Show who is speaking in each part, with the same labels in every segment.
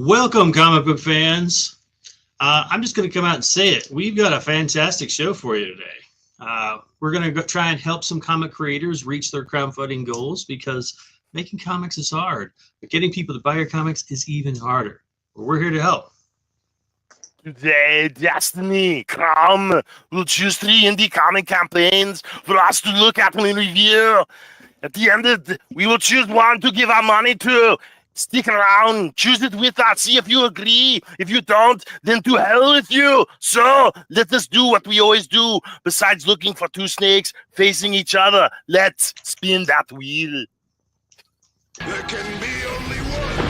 Speaker 1: Welcome, comic book fans. I'm just going to come out and say it. We've got a fantastic show for you today. We're going to try and help some comic creators reach their crowdfunding goals because making comics is hard, but getting people to buy your comics is even harder. We're here to help.
Speaker 2: Today, Destiny, come. We'll choose 3 indie comic campaigns for us to look at and review. At the end of we will choose one to give our money to. Stick around, choose it with us, see if you agree. If you don't, then to hell with you. So let us do what we always do. Besides looking for 2 snakes facing each other, let's spin that wheel.
Speaker 3: There can be only one.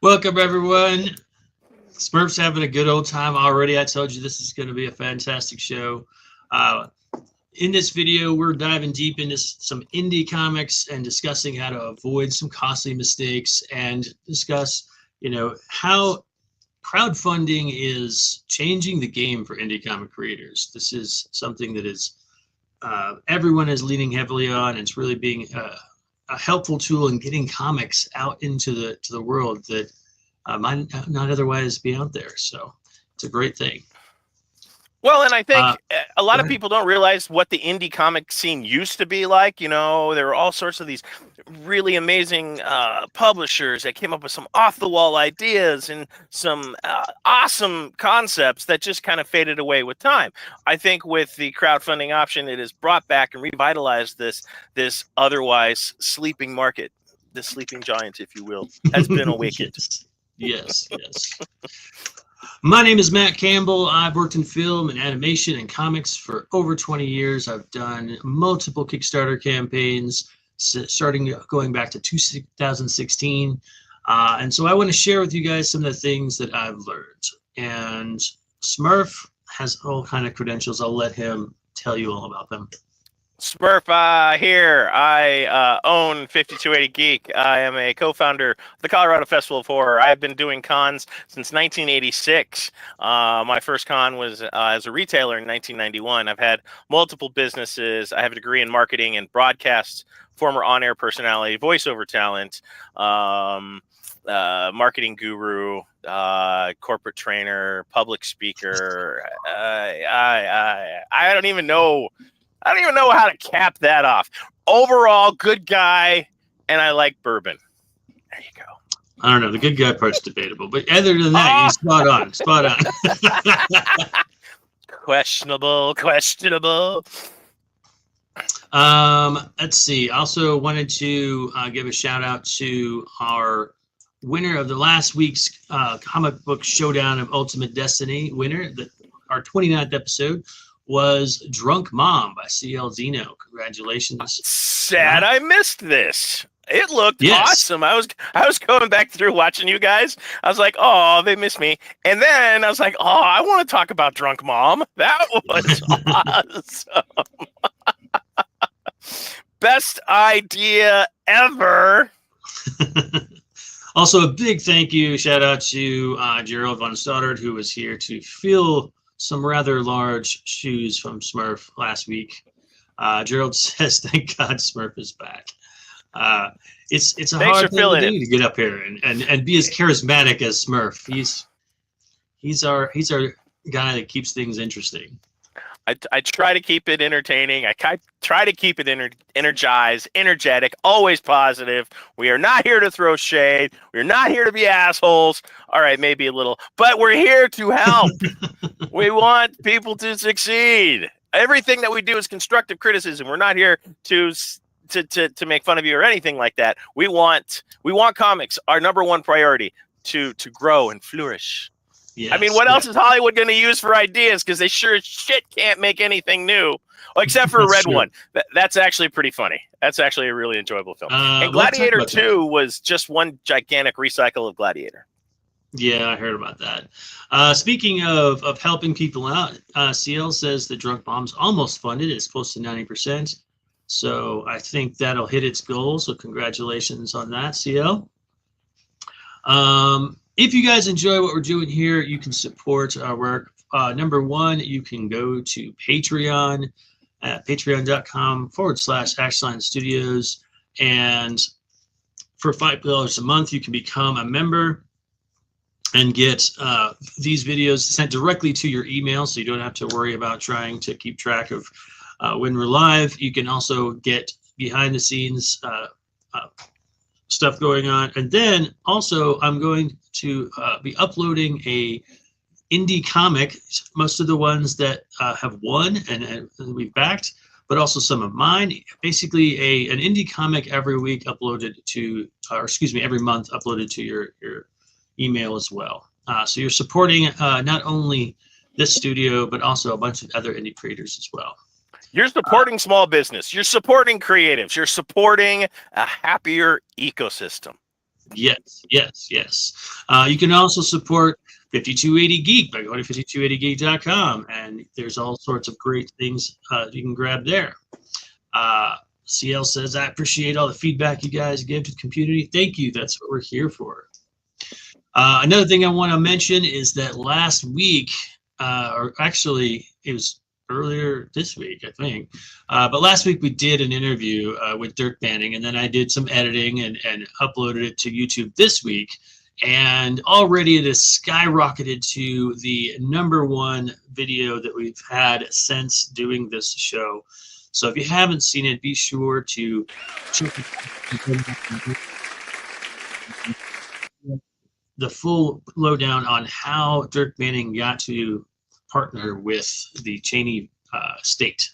Speaker 1: Welcome, everyone. Smurf's having a good old time already. I told you this is going to be a fantastic show. In this video, we're diving deep into some indie comics and discussing how to avoid some costly mistakes and discuss, how crowdfunding is changing the game for indie comic creators. This is something that is everyone is leaning heavily on. It's really being a helpful tool in getting comics out into the world that might not otherwise be out there. So it's a great thing.
Speaker 2: Well, and I think a lot of people don't realize what the indie comic scene used to be like. There were all sorts of these really amazing publishers that came up with some off-the-wall ideas and some awesome concepts that just kind of faded away with time. I think with the crowdfunding option, it has brought back and revitalized this otherwise sleeping market. The sleeping giant, if you will, has been awakened.
Speaker 1: Yes. My name is Matt Campbell. I've worked in film and animation and comics for over 20 years. I've done multiple Kickstarter campaigns, going back to 2016. And so I want to share with you guys some of the things that I've learned. And Smurf has all kind of credentials. I'll let him tell you all about them.
Speaker 2: Smurf here. I own 5280 Geek. I am a co-founder of the Colorado Festival of Horror. I've been doing cons since 1986. My first con was as a retailer in 1991. I've had multiple businesses. I have a degree in marketing and broadcast, former on-air personality, voiceover talent, marketing guru, corporate trainer, public speaker. I don't even know how to cap that off. Overall, good guy, and I like bourbon. There you go.
Speaker 1: I don't know. The good guy part's debatable, but other than that, he's spot on. Spot on.
Speaker 2: Questionable.
Speaker 1: Let's see. Also wanted to give a shout out to our winner of the last week's comic book showdown of Ultimate Destiny winner. Our 29th episode was Drunk Mom by CL Zeno. Congratulations.
Speaker 2: Sad I missed this. It looked awesome. I was going back through watching you guys. I was like, oh, they missed me. And then I was like, oh, I want to talk about Drunk Mom. That was awesome. Best idea ever.
Speaker 1: Also, a big thank you, shout out to Gerald von Stoddard, who was here to fill some rather large shoes from Smurf last week. Gerald says, "Thank God Smurf is back." It's a hard thing to do to get up here and be as charismatic as Smurf. He's our guy that keeps things interesting.
Speaker 2: I try to keep it entertaining. I try to keep it energized, energetic, always positive. We are not here to throw shade. We're not here to be assholes. All right, maybe a little, but we're here to help. We want people to succeed. Everything that we do is constructive criticism. We're not here to make fun of you or anything like that. We want comics, our number one priority, to grow and flourish. Yes, I mean, what else is Hollywood going to use for ideas? Because they sure as shit can't make anything new, except for Red One. That's actually pretty funny. That's actually a really enjoyable film. And Gladiator 2 was just one gigantic recycle of Gladiator.
Speaker 1: Yeah, I heard about that. Speaking of helping people out, CL says the Drunk Bomb's almost funded. It's close to 90%. So I think that'll hit its goal. So congratulations on that, CL. If you guys enjoy what we're doing here, you can support our work number one, you can go to Patreon at patreon.com/Ashline Studios. And for $5 a month, you can become a member and get these videos sent directly to your email, so you don't have to worry about trying to keep track of when we're live. You can also get behind the scenes stuff going on. And then also I'm going to be uploading a indie comic, most of the ones that have won and we've backed, but also some of mine. Basically an indie comic every week uploaded to, or excuse me, every month uploaded to your email as well. So you're supporting not only this studio, but also a bunch of other indie creators as well.
Speaker 2: You're supporting small business. You're supporting creatives. You're supporting a happier ecosystem.
Speaker 1: Yes, yes, yes. You can also support 5280 Geek by going to 5280geek.com, and there's all sorts of great things you can grab there. CL says, I appreciate all the feedback you guys give to the community. Thank you. That's what we're here for. Another thing I want to mention is that last week, or actually it was earlier this week, I think, but last week we did an interview with Dirk Banning, and then I did some editing and uploaded it to YouTube this week, and already it has skyrocketed to the #1 video that we've had since doing this show. So if you haven't seen it, be sure to check the full lowdown on how Dirk Banning got to partner with the Cheney state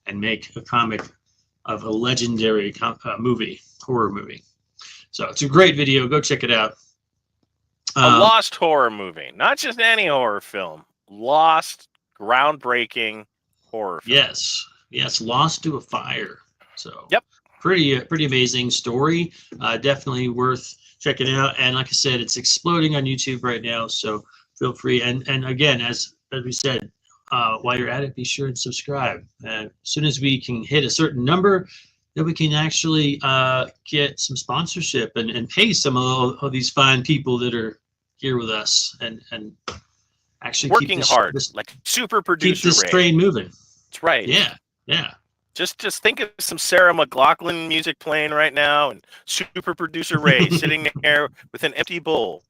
Speaker 1: and make a comic of a legendary horror movie. So it's a great video. Go check it out.
Speaker 2: A lost horror movie, not just any horror film. Lost, groundbreaking horror film.
Speaker 1: Yes, yes, Lost to a Fire. So
Speaker 2: yep,
Speaker 1: pretty amazing story. Definitely worth checking out. And like I said, it's exploding on YouTube right now. So feel free. And again, as we said, while you're at it, be sure and subscribe. As soon as we can hit a certain number, then we can actually get some sponsorship and pay some of these fine people that are here with us and actually
Speaker 2: working hard, like super producer.
Speaker 1: Keep this train moving.
Speaker 2: That's right.
Speaker 1: Yeah, yeah.
Speaker 2: Just think of some Sarah McLachlan music playing right now, and super producer Ray sitting there with an empty bowl.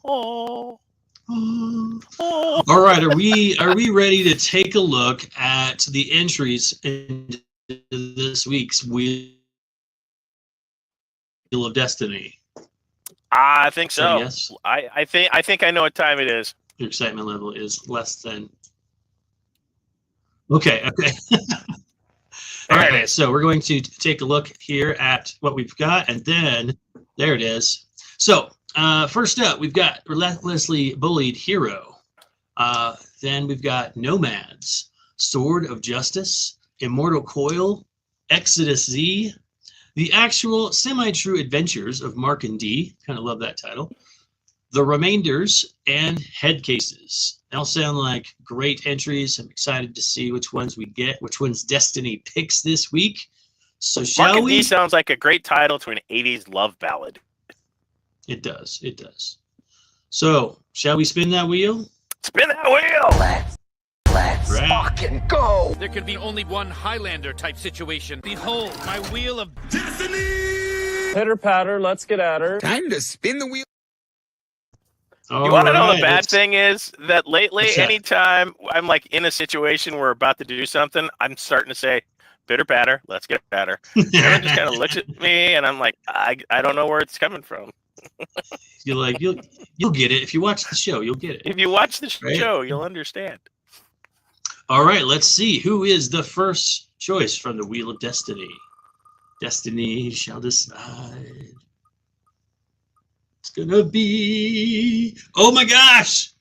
Speaker 2: Oh.
Speaker 1: All right, are we ready to take a look at the entries in this week's Wheel of Destiny?
Speaker 2: I think so.
Speaker 1: Yes.
Speaker 2: I think I know what time it is.
Speaker 1: Your excitement level is less than. Okay. All right, so we're going to take a look here at what we've got, and then there it is. So first up, we've got Relentlessly Bullied Hero. Then we've got Nomads, Sword of Justice, Immortal Coil, Exodus Z, The Actual Semi-True Adventures of Mark and D. Kind of love that title. The Remainders, and Head Cases. They all sound like great entries. I'm excited to see which ones we get, which ones Destiny picks this week. So shall
Speaker 2: Mark and
Speaker 1: we?
Speaker 2: D sounds like a great title to an 80s love ballad.
Speaker 1: It does. It does. So shall we spin that wheel?
Speaker 2: Spin that wheel!
Speaker 4: Let's fucking go!
Speaker 5: There can be only one Highlander type situation. Behold, my wheel of
Speaker 3: Destiny!
Speaker 6: Pitter patter, let's get at her.
Speaker 3: Time to spin the wheel.
Speaker 2: You want to know the bad thing is that lately, anytime I'm like in a situation where we're about to do something, I'm starting to say, pitter patter, let's get at her. Everyone just kind of looks at me, and I'm like, I don't know where it's coming from.
Speaker 1: You're like, you'll get it. If you watch the show, you'll get it.
Speaker 2: If you watch the show, you'll understand.
Speaker 1: All right, let's see. Who is the first choice from the Wheel of Destiny? Destiny shall decide. It's gonna be, oh my gosh,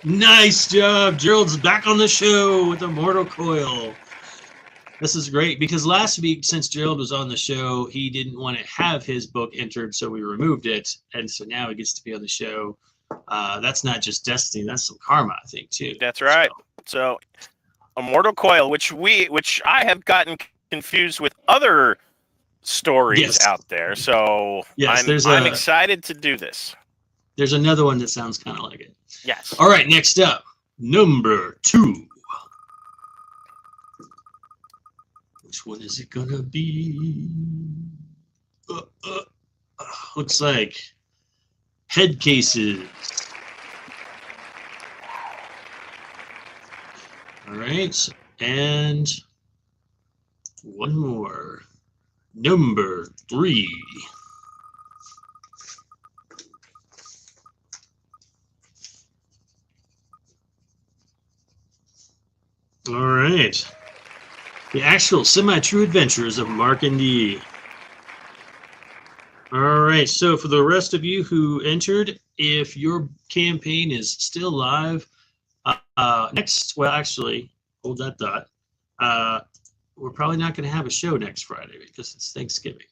Speaker 1: nice job. Gerald's back on the show with Immortal Coil. This is great because last week, since Gerald was on the show, he didn't want to have his book entered, so we removed it, and so now he gets to be on the show. That's not just Destiny, that's some karma, I think, too.
Speaker 2: That's right. So Immortal Coil, which I have gotten confused with other stories out there, so I'm excited to do this.
Speaker 1: There's another one that sounds kind of like it.
Speaker 2: Yes.
Speaker 1: All right, next up, number 2. Which one is it gonna be? Looks like head cases. All right, and one more. Number 3. All right. The actual semi-true adventures of Mark and Dee. All right, so for the rest of you who entered, if your campaign is still live, actually, hold that thought. We're probably not going to have a show next Friday because it's Thanksgiving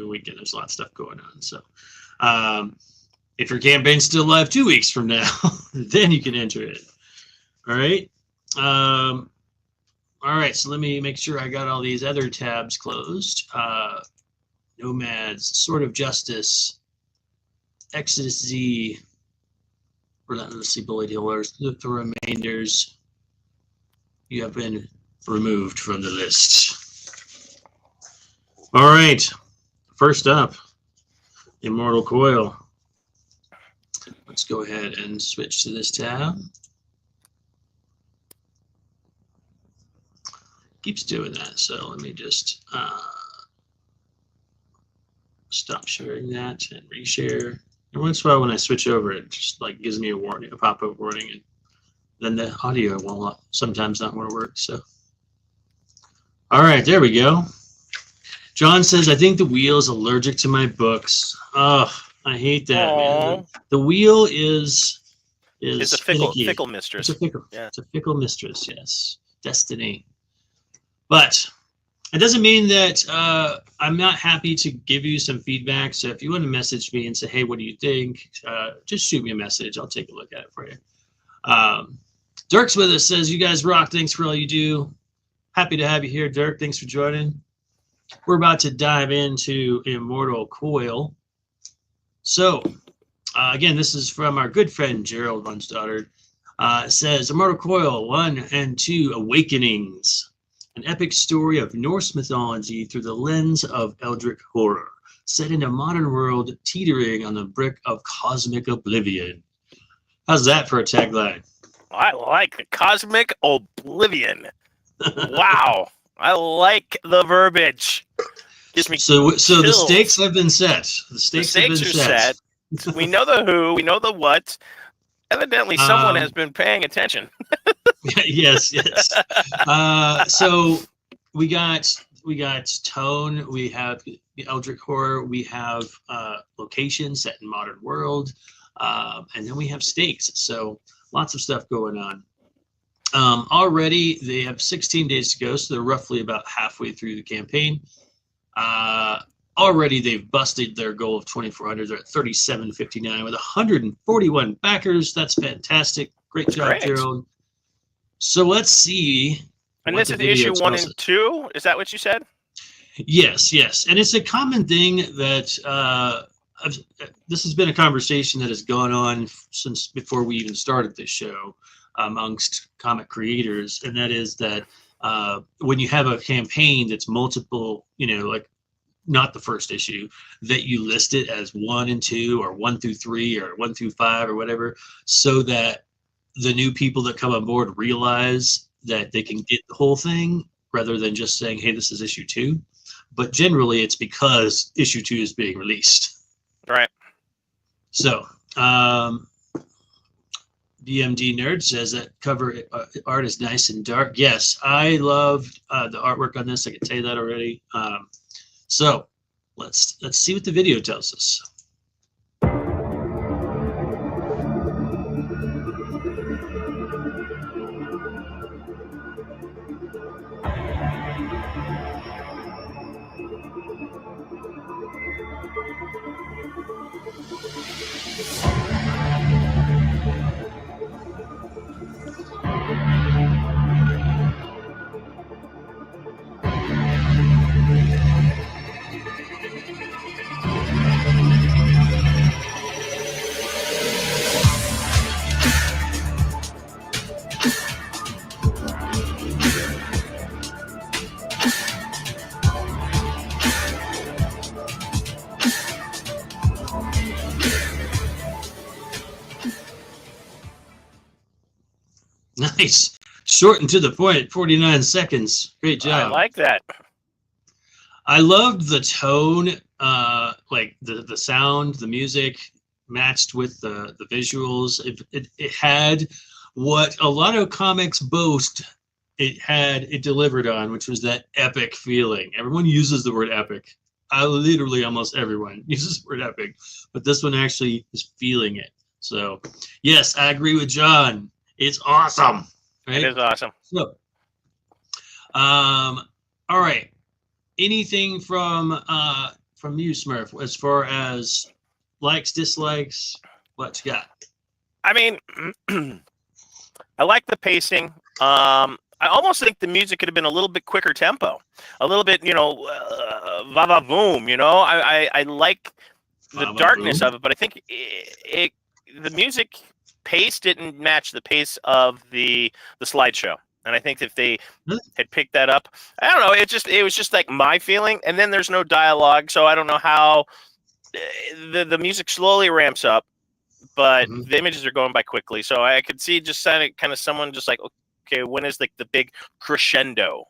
Speaker 1: weekend. There's a lot of stuff going on. So if your campaign's still live 2 weeks from now, then you can enter it. All right. All right, so let me make sure I got all these other tabs closed. Nomads, Sword of Justice, Exodus Z, Relentlessly Bullied Healers, the remainders. You have been removed from the list. All right, first up, Immortal Coil. Let's go ahead and switch to this tab. Keeps doing that, so let me just stop sharing that and reshare. And once in a while when I switch over, it just like gives me a warning, a pop-up warning, and then the audio will sometimes not want to work. So, all right, there we go. John says, I think the wheel is allergic to my books. Oh, I hate that, man. The wheel is
Speaker 2: it's a fickle mistress.
Speaker 1: It's a fickle mistress, yes. Destiny. But it doesn't mean that I'm not happy to give you some feedback. So if you want to message me and say, hey, what do you think? Just shoot me a message. I'll take a look at it for you. Dirk's with us, says, you guys rock. Thanks for all you do. Happy to have you here, Dirk. Thanks for joining. We're about to dive into Immortal Coil. So, again, this is from our good friend Gerald Lunsdottir. It says, Immortal Coil 1 and 2 Awakenings. An epic story of Norse mythology through the lens of eldritch horror, set in a modern world teetering on the brink of cosmic oblivion. How's that for a tagline?
Speaker 2: I like the cosmic oblivion. Wow. I like the verbiage. Gives me
Speaker 1: so the
Speaker 2: chills.
Speaker 1: stakes have been set. The stakes have been
Speaker 2: set. We know the who, we know the what. Evidently, someone has been paying attention.
Speaker 1: Yes. So we got tone, we have eldritch horror, we have location set in modern world, and then we have stakes. So lots of stuff going on. Already they have 16 days to go, so they're roughly about halfway through the campaign. Already they've busted their goal of 2,400. They're at 3,759 with 141 backers. That's fantastic. Great job, Gerald. So let's see.
Speaker 2: And this is issue 1 and 2? Is that what you said?
Speaker 1: Yes. And it's a common thing that this has been a conversation that has gone on since before we even started this show amongst comic creators. And that is that when you have a campaign that's multiple, like not the first issue, that you list it as 1 and 2 or 1 through 3 or 1 through 5 or whatever, so that the new people that come on board realize that they can get the whole thing rather than just saying, hey, this is issue 2. But generally it's because issue 2 is being released.
Speaker 2: Right.
Speaker 1: So DMD Nerd says that cover art is nice and dark. Yes, I loved the artwork on this. I can tell you that already. So let's see what the video tells us. Nice. Short and to the point, 49 seconds. Great job.
Speaker 2: I like that.
Speaker 1: I loved the tone, like the sound, the music matched with the visuals. It had what a lot of comics boast it delivered on, which was that epic feeling. Everyone uses the word epic. Literally almost everyone uses the word epic, but this one actually is feeling it. So yes, I agree with John. It's awesome. Right?
Speaker 2: It is awesome.
Speaker 1: So, all right. Anything from you, Smurf, as far as likes, dislikes? What you got?
Speaker 2: I mean, I like the pacing. I almost think the music could have been a little bit quicker tempo, a little bit, va va boom. I like the darkness of it, but I think the music pace didn't match the pace of the slideshow. And I think if they had picked that up, I don't know. It was just like my feeling. And then there's no dialogue, so I don't know how the music slowly ramps up, but the images are going by quickly. So I could see just kind of someone just like, okay, when is like the big crescendo?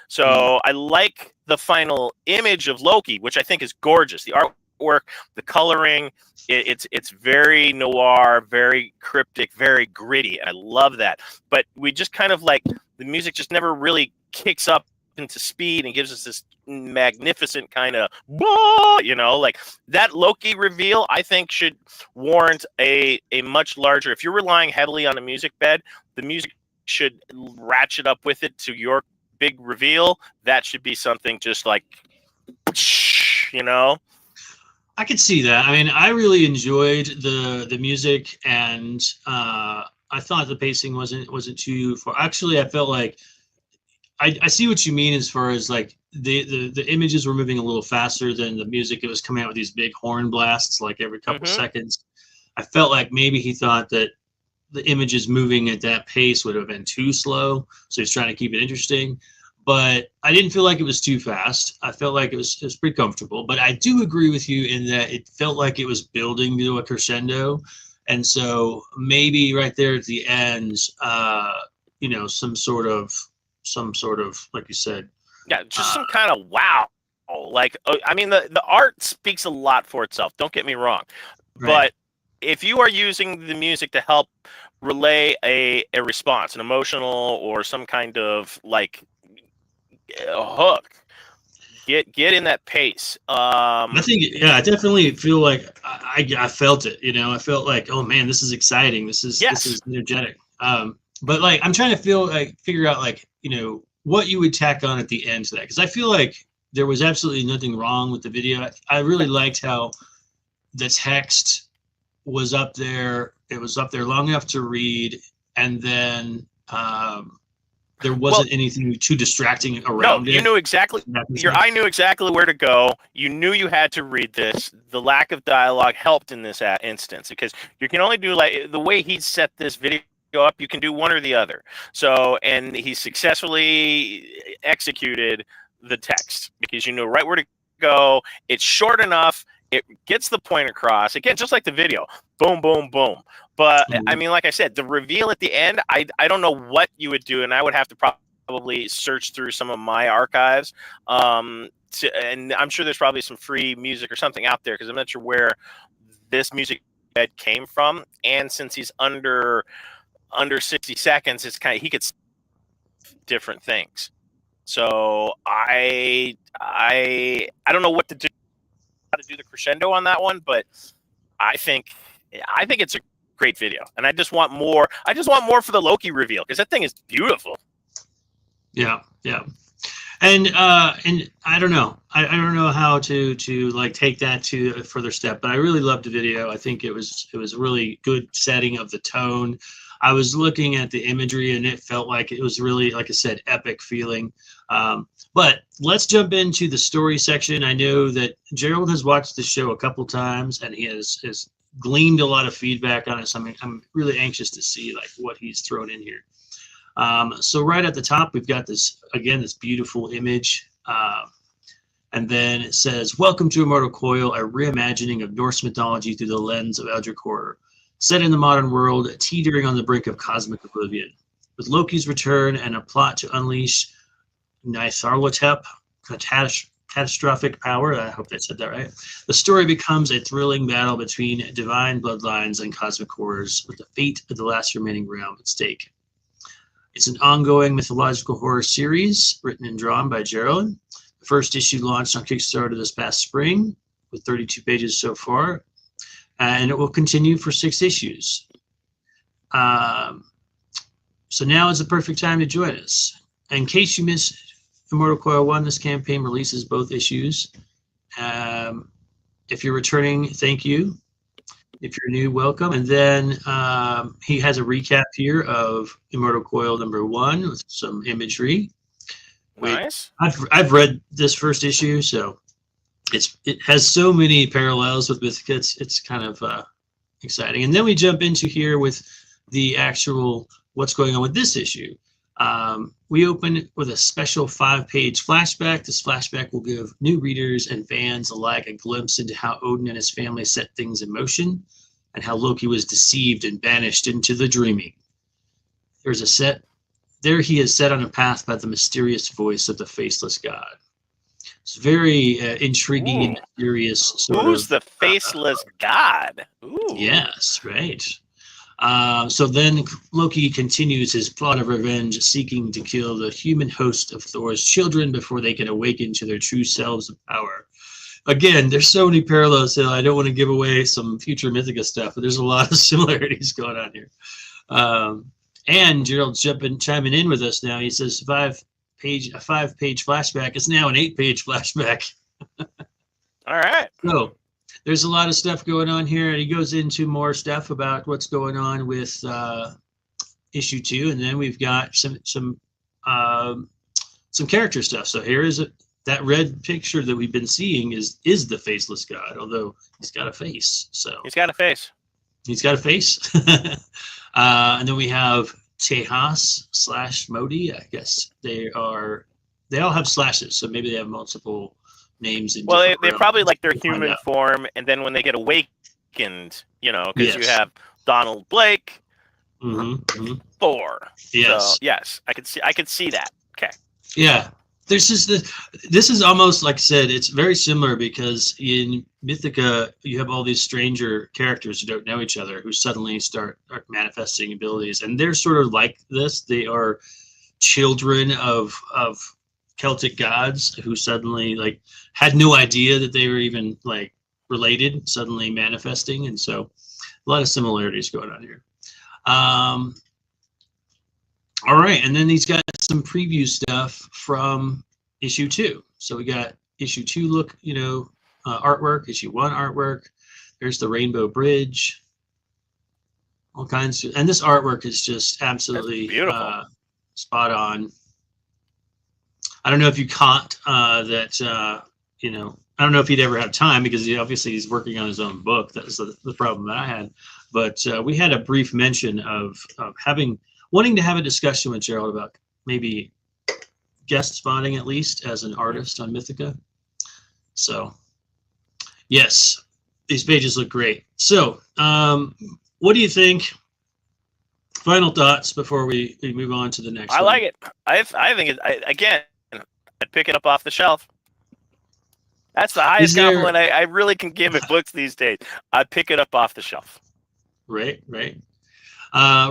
Speaker 2: So I like the final image of Loki, which I think is gorgeous. The artwork, the coloring, it's very noir, very cryptic, very gritty. I love that. But we just kind of like the music just never really kicks up into speed and gives us this magnificent kind of, like that Loki reveal. I think should warrant a much larger. If you're relying heavily on a music bed, the music should ratchet up with it to your big reveal. That should be something just like,
Speaker 1: I could see that. I mean, I really enjoyed the music, and I thought the pacing wasn't too far. Actually, I felt like I see what you mean as far as like the images were moving a little faster than the music. It was coming out with these big horn blasts like every couple seconds. I felt like maybe he thought that the images moving at that pace would have been too slow, so he's trying to keep it interesting. But I didn't feel like it was too fast. I felt like it was pretty comfortable. But I do agree with you in that it felt like it was building to a crescendo, and so maybe right there at the end, some sort of like you said,
Speaker 2: just some kind of wow. Like I mean, the art speaks a lot for itself. Don't get me wrong, but if you are using the music to help relay a response, an emotional or some kind of like a hook, get in that pace.
Speaker 1: I think, I definitely feel like I felt it. I felt like, oh man, this is exciting. This is energetic. But like I'm trying to figure out like what you would tack on at the end to that, because I feel like there was absolutely nothing wrong with the video. I really liked how the text was up there. It was up there long enough to read, and then there wasn't anything too distracting around it.
Speaker 2: You knew exactly. Your eye knew exactly where to go. You knew you had to read this. The lack of dialogue helped in this instance, because you can only do like the way he set this video up. You can do one or the other. So, and he successfully executed the text because you know right where to go. It's short enough. It gets the point across. Again, just like the video. Boom, boom, boom. But I mean, like I said, the reveal at the end, I don't know what you would do, and I would have to probably search through some of my archives. And I'm sure there's probably some free music or something out there, because I'm not sure where this music bed came from. And since he's under 60 seconds, it's kind of, he could different things. So I don't know what to do, how to do the crescendo on that one, but I think it's a great video, and I just want more. I just want more for the Loki reveal, because that thing is beautiful.
Speaker 1: Yeah. And I don't know. I don't know how to like take that to a further step, but I really loved the video. I think it was a really good setting of the tone. I was looking at the imagery, and it felt like it was really, like I said, epic feeling. But let's jump into the story section. I know that Gerald has watched the show a couple times, and he has gleaned a lot of feedback on it. So I'm really anxious to see like what he's thrown in here. So right at the top, we've got this beautiful image. And then it says, "Welcome to Immortal Coil, a reimagining of Norse mythology through the lens of Eldritch horror. Set in the modern world, teetering on the brink of cosmic oblivion. with Loki's return and a plot to unleash Nyarlathotep catastrophic power. I hope I said that right. The story becomes a thrilling battle between divine bloodlines and cosmic horrors, with the fate of the last remaining realm at stake. It's an ongoing mythological horror series written and drawn by Gerald. The first issue launched on Kickstarter this past spring with 32 pages so far, and it will continue for 6 issues. So now is the perfect time to join us. In case you missed Immortal Coil 1, this campaign releases both issues. If you're returning, thank you. If you're new, welcome. And then he has a recap here of Immortal Coil number 1 with some imagery.
Speaker 2: Nice.
Speaker 1: I've read this first issue, so it has so many parallels with Mythica. It's kind of exciting. And then we jump into here with the actual what's going on with this issue. We open with a special 5-page flashback. This flashback will give new readers and fans alike a glimpse into how Odin and his family set things in motion, and how Loki was deceived and banished into the dreaming. There he is set on a path by the mysterious voice of the faceless god. It's very intriguing and mysterious.
Speaker 2: Who's the faceless god? Ooh.
Speaker 1: Yes, right. So then Loki continues his plot of revenge, seeking to kill the human host of Thor's children before they can awaken to their true selves of power. Again, there's so many parallels, so I don't want to give away some future Mythica stuff, but there's a lot of similarities going on here. And Gerald's chiming in with us now. He says a 5-page flashback is now an 8-page flashback.
Speaker 2: All right.
Speaker 1: So there's a lot of stuff going on here, and he goes into more stuff about what's going on with issue 2, and then we've got some character stuff. So here is that red picture that we've been seeing is the faceless god, although he's got a face. So
Speaker 2: he's got a face.
Speaker 1: He's got a face. And then we have Tejas / Modi. I guess they all have slashes, so maybe they have multiple names.
Speaker 2: Well, they're probably like their human form, and then when they get awakened, because you have Donald Blake, Thor.
Speaker 1: Yes.
Speaker 2: So, yes, I could see that. Okay.
Speaker 1: Yeah. This is almost, like I said, it's very similar, because in Mythica you have all these stranger characters who don't know each other who suddenly start manifesting abilities, and they're sort of like this. They are children of Celtic gods who suddenly had no idea that they were even related, suddenly manifesting, and so a lot of similarities going on here. All right, and then he's got some preview stuff from issue 2. So we got issue 2 artwork, issue 1 artwork. There's the Rainbow Bridge, all kinds of, and this artwork is just absolutely spot on. I don't know if you caught that. I don't know if he'd ever have time, because he's working on his own book. That was the problem that I had. But we had a brief mention of wanting to have a discussion with Gerald about maybe guest spotting, at least as an artist on Mythica. So yes, these pages look great. So what do you think? Final thoughts before we move on to the next one.
Speaker 2: I like it. I think again, I'd pick it up off the shelf. That's the highest compliment I really can give at books these days. I'd pick it up off the shelf. Right.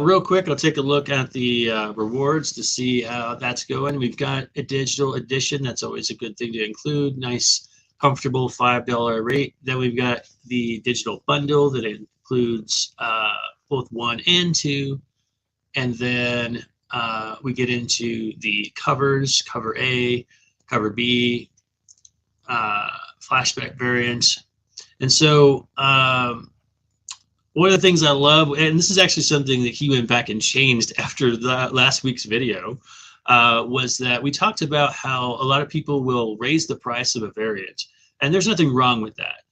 Speaker 1: Real quick, I'll take a look at the rewards to see how that's going. We've got a digital edition. That's always a good thing to include. Nice, comfortable $5 rate. Then we've got the digital bundle that includes both 1 and 2. And then we get into the covers, cover A, cover B, flashback variants. And so one of the things I love, and this is actually something that he went back and changed after the last week's video, was that we talked about how a lot of people will raise the price of a variant, and there's nothing wrong with that.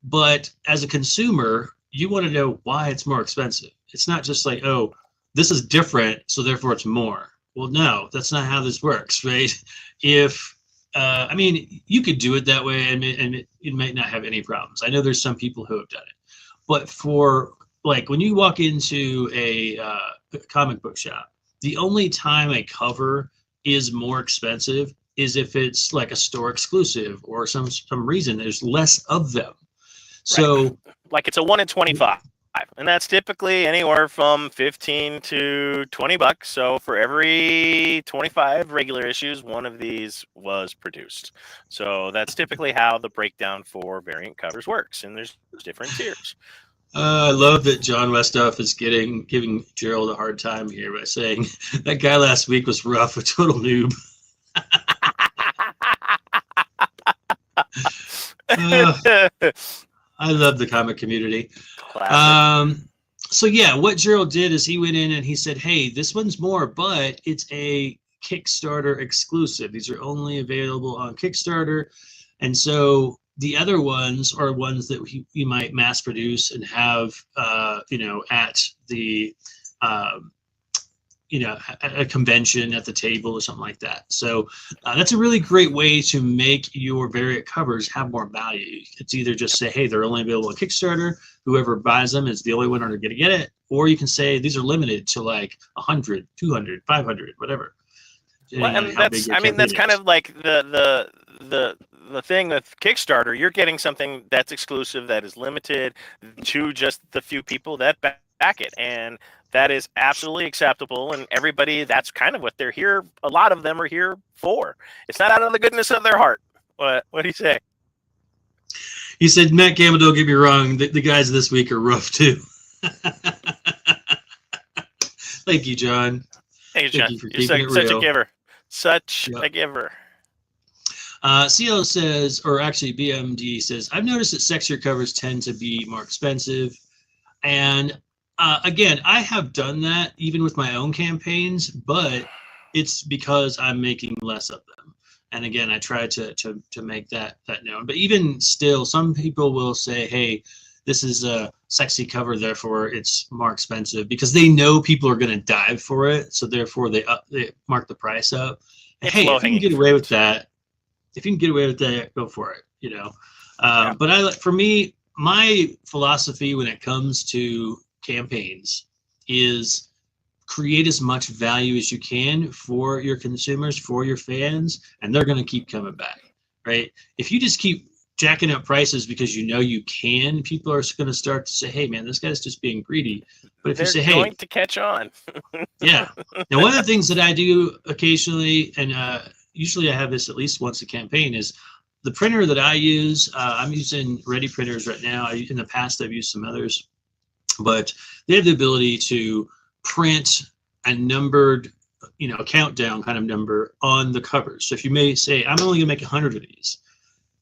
Speaker 1: But as a consumer, you want to know why it's more expensive. It's not just like, oh, this is different, so therefore it's more. Well, no, that's not how this works, right? You could do it that way, and it might not have any problems. I know there's some people who have done it. But for when you walk into a comic book shop The only time a cover is more expensive is if it's like a store exclusive or some reason there's less of them. So
Speaker 2: Right. Like it's a 1 in 25. And that's typically anywhere from 15 to $20. So for every 25 regular issues, one of these was produced. So that's typically how the breakdown for variant covers works. And there's different tiers.
Speaker 1: I love that John Westhoff is giving Gerald a hard time here by saying that guy last week was rough, a total noob. I love the comic community.
Speaker 2: Classic.
Speaker 1: So yeah, what Gerald did is he went in and he said, hey, this one's more, but it's a Kickstarter exclusive. These are only available on Kickstarter. And so the other ones are ones that you might mass produce and have, at the, at a convention at the table or something like that. So that's a really great way to make your variant covers have more value. It's either just say, hey, they're only available on Kickstarter. Whoever buys them is the only one going to get it. Or you can say these are limited to like 100, 200, 500, whatever.
Speaker 2: Well, and that's kind of like the thing with Kickstarter. You're getting something that's exclusive, that is limited to just the few people that back it. And that is absolutely acceptable, and everybody, that's kind of what they're here. A lot of them are here for. It's not out of the goodness of their heart. What do you say?
Speaker 1: He said, Matt Campbell, don't get me wrong, the guys this week are rough too. Thank you, John.
Speaker 2: Hey, John, you're such a giver. Such a giver.
Speaker 1: CL says, or actually BMD says, I've noticed that sexier covers tend to be more expensive. And again, I have done that even with my own campaigns, but it's because I'm making less of them. And again, I try to make that known. But even still, some people will say, hey, this is a sexy cover, therefore it's more expensive, because they know people are going to dive for it. So therefore they mark the price up. And hey, if you can get away with that, go for it, But for me, my philosophy when it comes to campaigns is create as much value as you can for your consumers, for your fans, and they're going to keep coming back, right? If you just keep jacking up prices because you can, people are going to start to say, hey, man, this guy's just being greedy. But if you say, hey,
Speaker 2: they're going to catch on.
Speaker 1: Yeah. Now, one of the things that I do occasionally, and usually I have this at least once a campaign, is the printer that I use. I'm using Ready printers right now. In the past, I've used some others, but they have the ability to print a numbered, a countdown kind of number on the cover. So if you may say, I'm only gonna make 100 of these,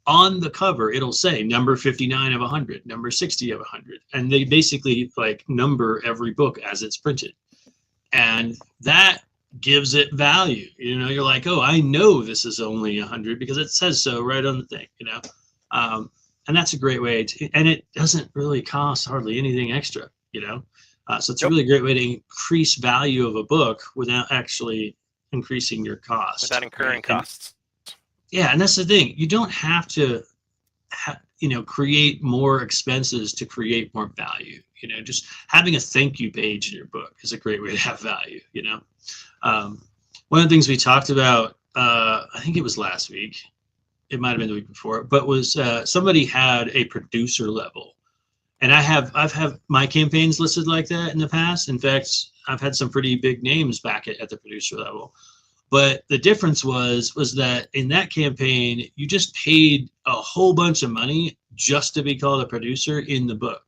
Speaker 1: on the cover, it'll say number 59 of 100, number 60 of 100. And they basically like number every book as it's printed. And that gives it value. You're like, oh, I know this is only 100 because it says so right on the thing, and that's a great way and it doesn't really cost hardly anything extra, So it's a really great way to increase value of a book without actually increasing your cost.
Speaker 2: Without incurring costs.
Speaker 1: Yeah, and that's the thing. You don't have to, create more expenses to create more value. Just having a thank you page in your book is a great way to have value. One of the things we talked about, I think it was last week, it might have been the week before, but was somebody had a producer level. And I've had my campaigns listed like that in the past. In fact, I've had some pretty big names back at the producer level. But the difference was that in that campaign, you just paid a whole bunch of money just to be called a producer in the book.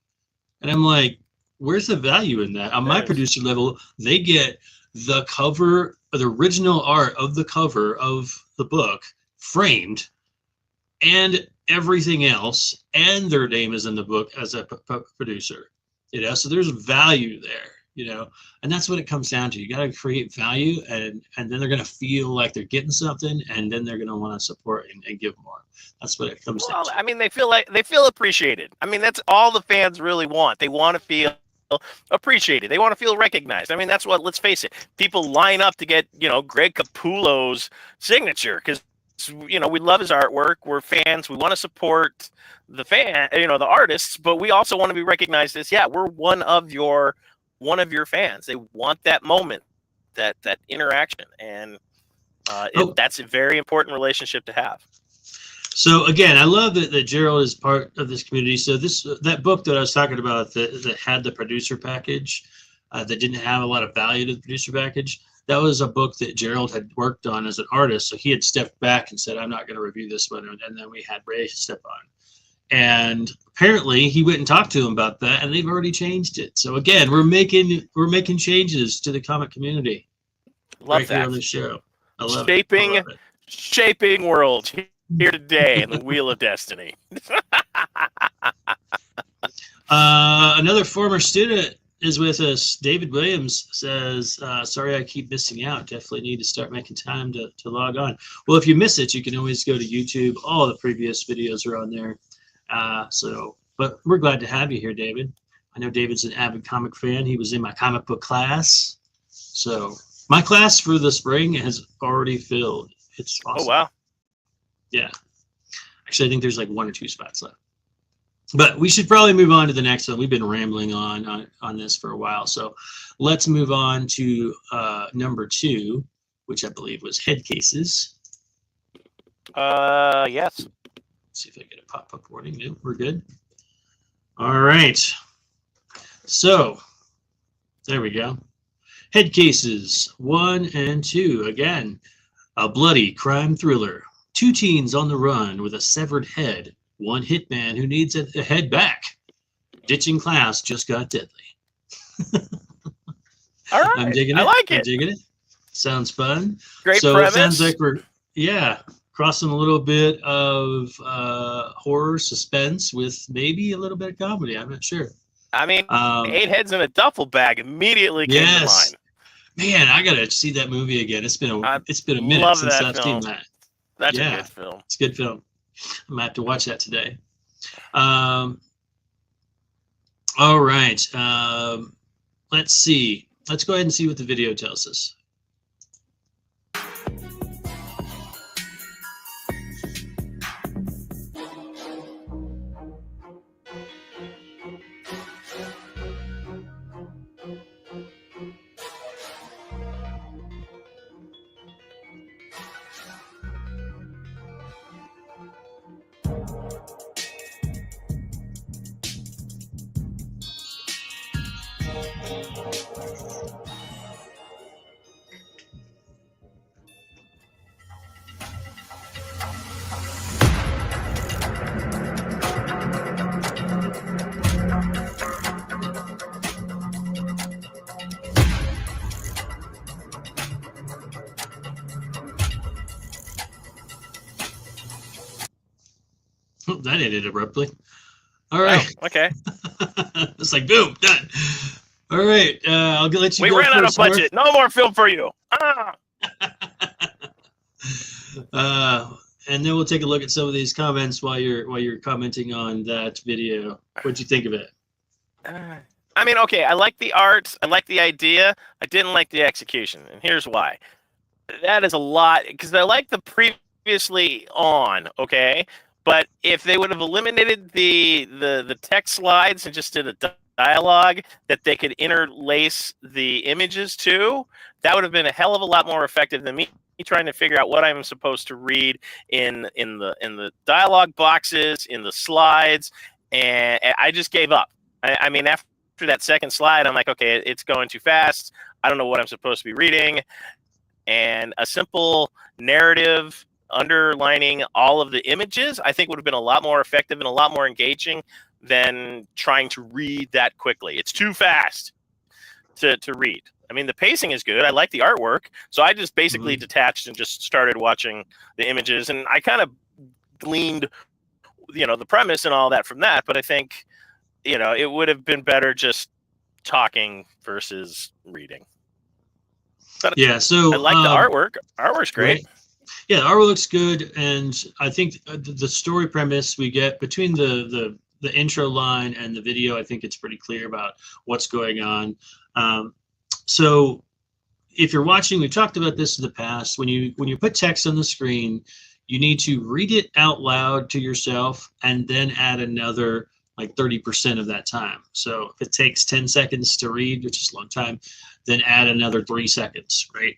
Speaker 1: And I'm like, where's the value in that? On my producer level, they get the cover, the original art of the cover of the book framed, and everything else, and their name is in the book as a producer. So there's value there. And that's what it comes down to. You got to create value, and then they're going to feel like they're getting something, and then they're going to want to support and give more. That's what it comes down to.
Speaker 2: I mean, they feel appreciated. I mean, that's all the fans really want. They want to feel appreciated. They want to feel recognized. I mean, that's what, let's face it, people line up to get, Greg Capullo's signature because, we love his artwork. We're fans. We want to support the the artists, but we also want to be recognized as, we're one of your fans. They want that moment that interaction, and that's a very important relationship to have.
Speaker 1: So again, I love that Gerald is part of this community. So that book that I was talking about that had the producer package, that didn't have a lot of value to the producer package, that was a book that Gerald had worked on as an artist. So he had stepped back and said, I'm not going to review this one. And then we had Ray step on. And apparently he went and talked to him about that, and they've already changed it. So again, we're making changes to the comic community.
Speaker 2: Love
Speaker 1: right
Speaker 2: that.
Speaker 1: Here on the show. I love
Speaker 2: Shaping world here today in the Wheel of Destiny.
Speaker 1: Another former student is with us. David Williams says, sorry I keep missing out. Definitely need to start making time to log on. Well, if you miss it, you can always go to YouTube. All the previous videos are on there. But we're glad to have you here, David. I know David's an avid comic fan. He was in my comic book class. So my class for the spring has already filled. It's awesome.
Speaker 2: Oh, wow.
Speaker 1: Yeah. Actually, I think there's like 1 or 2 spots left. But we should probably move on to the next one. We've been rambling on this for a while. So let's move on to number 2, which I believe was head cases.
Speaker 2: Yes.
Speaker 1: Let's see if I get a pop-up warning. No, we're good. All right. So there we go. Head cases 1 and 2. Again, a bloody crime thriller. 2 teens on the run with a severed head. 1 hitman who needs a head back. Ditching class just got deadly.
Speaker 2: All right.
Speaker 1: I'm digging it.
Speaker 2: I like it.
Speaker 1: I'm digging it. Sounds fun.
Speaker 2: Great
Speaker 1: so
Speaker 2: premise.
Speaker 1: It sounds like we're crossing a little bit of horror suspense with maybe a little bit of comedy. I'm not sure.
Speaker 2: I mean, 8 heads in a duffel bag immediately came to mind.
Speaker 1: Man, I gotta see that movie again. It's been a minute since I've seen that.
Speaker 2: That's a good film.
Speaker 1: It's a good film. I'm gonna have to watch that today. All right. Let's see. Let's go ahead and see what the video tells us. That ended abruptly. All right.
Speaker 2: Oh, okay.
Speaker 1: It's like boom, done. All right. I'll let you
Speaker 2: we
Speaker 1: go.
Speaker 2: We ran out of budget. No more film for you.
Speaker 1: And then we'll take a look at some of these comments while you're commenting on that video. What'd you think of it?
Speaker 2: I mean, okay, I like the art. I like the idea. I didn't like the execution, and here's why. That is a lot, because I like the previously on, okay? But if they would have eliminated the text slides and just did a dialogue that they could interlace the images to, that would have been a hell of a lot more effective than me trying to figure out what I'm supposed to read in the dialogue boxes, in the slides, and I just gave up. I mean, after that second slide, I'm like, okay, it's going too fast. I don't know what I'm supposed to be reading. And a simple narrative underlining all of the images, I think would have been a lot more effective and a lot more engaging than trying to read that quickly. It's too fast to read. I mean, the pacing is good. I like the artwork. So I just basically detached and just started watching the images. And I kind of gleaned, the premise and all that from that. But I think, it would have been better just talking versus reading. But
Speaker 1: yeah, so
Speaker 2: I like the artwork. Artwork's great.
Speaker 1: Right. Yeah, the artwork looks good. And I think the story premise we get between the intro line and the video, I think it's pretty clear about what's going on. So if you're watching, we've talked about this in the past. When you put text on the screen, you need to read it out loud to yourself and then add another like 30% of that time. So if it takes 10 seconds to read, which is a long time, then add another 3 seconds, right?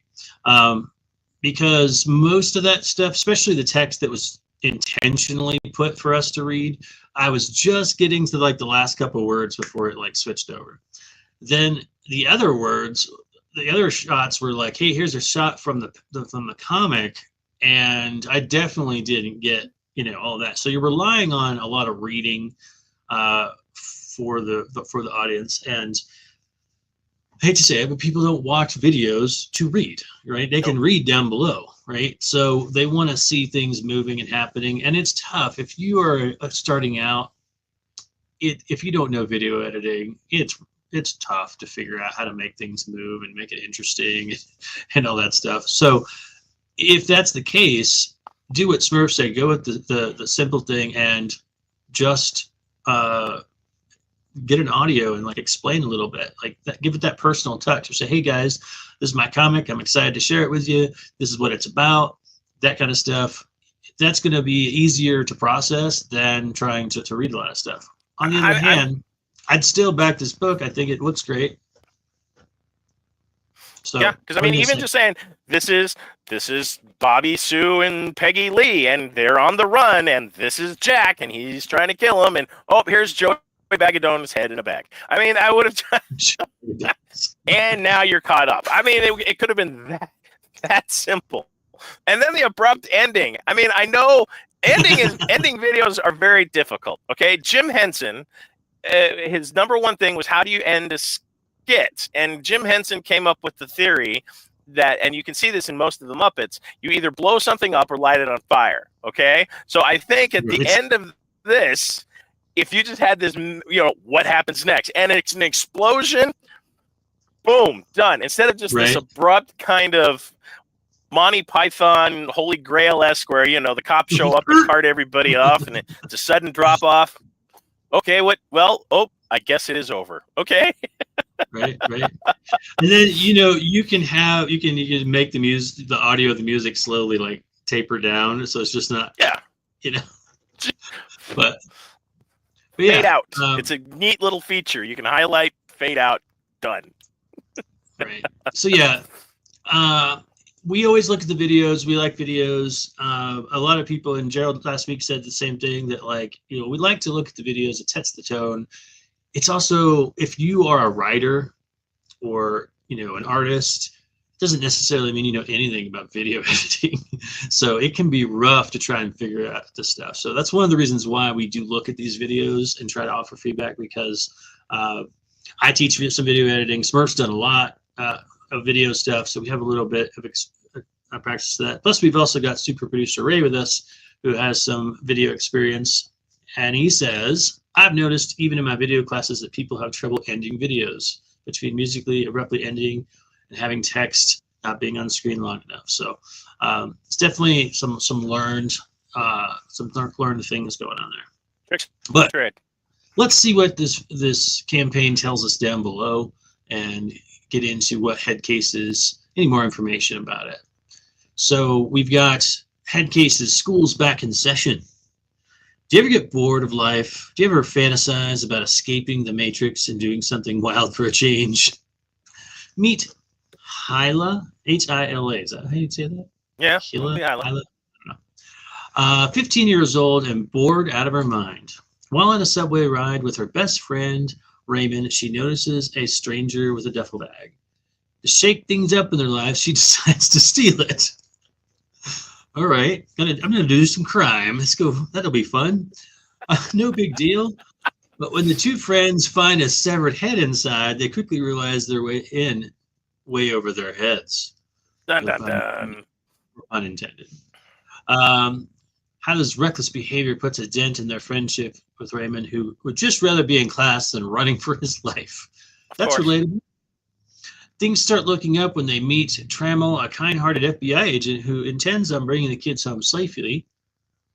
Speaker 1: Because most of that stuff, especially the text that was intentionally put for us to read, I was just getting to like the last couple words before it like switched over. Then the other words, the other shots were like, hey, here's a shot from the comic, and I definitely didn't get, you know, all that. So you're relying on a lot of reading for the audience. And I hate to say it, but people don't watch videos to read, right? They can read down below, right? So they want to see things moving and happening, and it's tough if you are starting out. If you don't know video editing, it's tough to figure out how to make things move and make it interesting and all that stuff. So if that's the case, do what Smurf said. Go with the simple thing and just get an audio and like explain a little bit, like that, give it that personal touch, or say, hey guys, this is my comic, I'm excited to share it with you, this is what it's about, that kind of stuff. That's going to be easier to process than trying to read a lot of stuff. On the other hand, I'd still back this book. I think it looks great. So
Speaker 2: yeah, because I mean, even just saying this is Bobby, Sue, and Peggy Lee, and they're on the run, and this is Jack, and he's trying to kill him, and oh, here's Joey Bag of Donuts head in a bag. I mean, I would have, and now you're caught up. I mean, it could have been that simple, and then the abrupt ending. I mean, I know ending videos are very difficult. Okay, Jim Henson, his number one thing was how do you end a skit, and Jim Henson came up with the theory that, and you can see this in most of the Muppets, you either blow something up or light it on fire. Okay, so I think at the end of this, if you just had this, you know, what happens next, and it's an explosion, boom, done. Instead of just this abrupt kind of Monty Python, Holy Grail-esque, where, you know, the cops show up and cart everybody off, and it's a sudden drop off. Okay, what? Well, oh, I guess it is over. Okay.
Speaker 1: right. And then, you know, you can make the music, the audio of the music slowly like taper down, so it's just not, you know, but yeah,
Speaker 2: fade out. It's a neat little feature. You can highlight, fade out, done.
Speaker 1: Right. So yeah, we always look at the videos. We like videos. A lot of people, and Gerald last week said the same thing, that like, you know, we like to look at the videos. It sets the tone. It's also, if you are a writer or, you know, an artist, doesn't necessarily mean you know anything about video editing. So it can be rough to try and figure out this stuff. So that's one of the reasons why we do look at these videos and try to offer feedback, because I teach some video editing. Smurf's done a lot of video stuff, so we have a little bit of practice to that. Plus, we've also got super producer Ray with us, who has some video experience. And he says, I've noticed even in my video classes that people have trouble ending videos, between musically abruptly ending and having text not being on screen long enough. So it's definitely some learned things going on there. But let's see what this campaign tells us down below, and get into what head cases, any more information about it. So we've got head cases, schools back in session. Do you ever get bored of life? Do you ever fantasize about escaping the matrix and doing something wild for a change? Meet Hyla, H-I-L-A. Is that how you say that?
Speaker 2: Yeah.
Speaker 1: Hyla. 15 years old and bored out of her mind. While on a subway ride with her best friend, Raymond, she notices a stranger with a duffel bag. To shake things up in their lives, she decides to steal it. All right, I'm gonna do some crime. Let's go. That'll be fun. No big deal. But when the two friends find a severed head inside, they quickly realize they're way over their heads.
Speaker 2: Dun, dun, dun.
Speaker 1: Unintended. How does reckless behavior puts a dent in their friendship with Raymond, who would just rather be in class than running for his life? That's relatable. Things start looking up when they meet Trammell, a kind-hearted FBI agent who intends on bringing the kids home safely.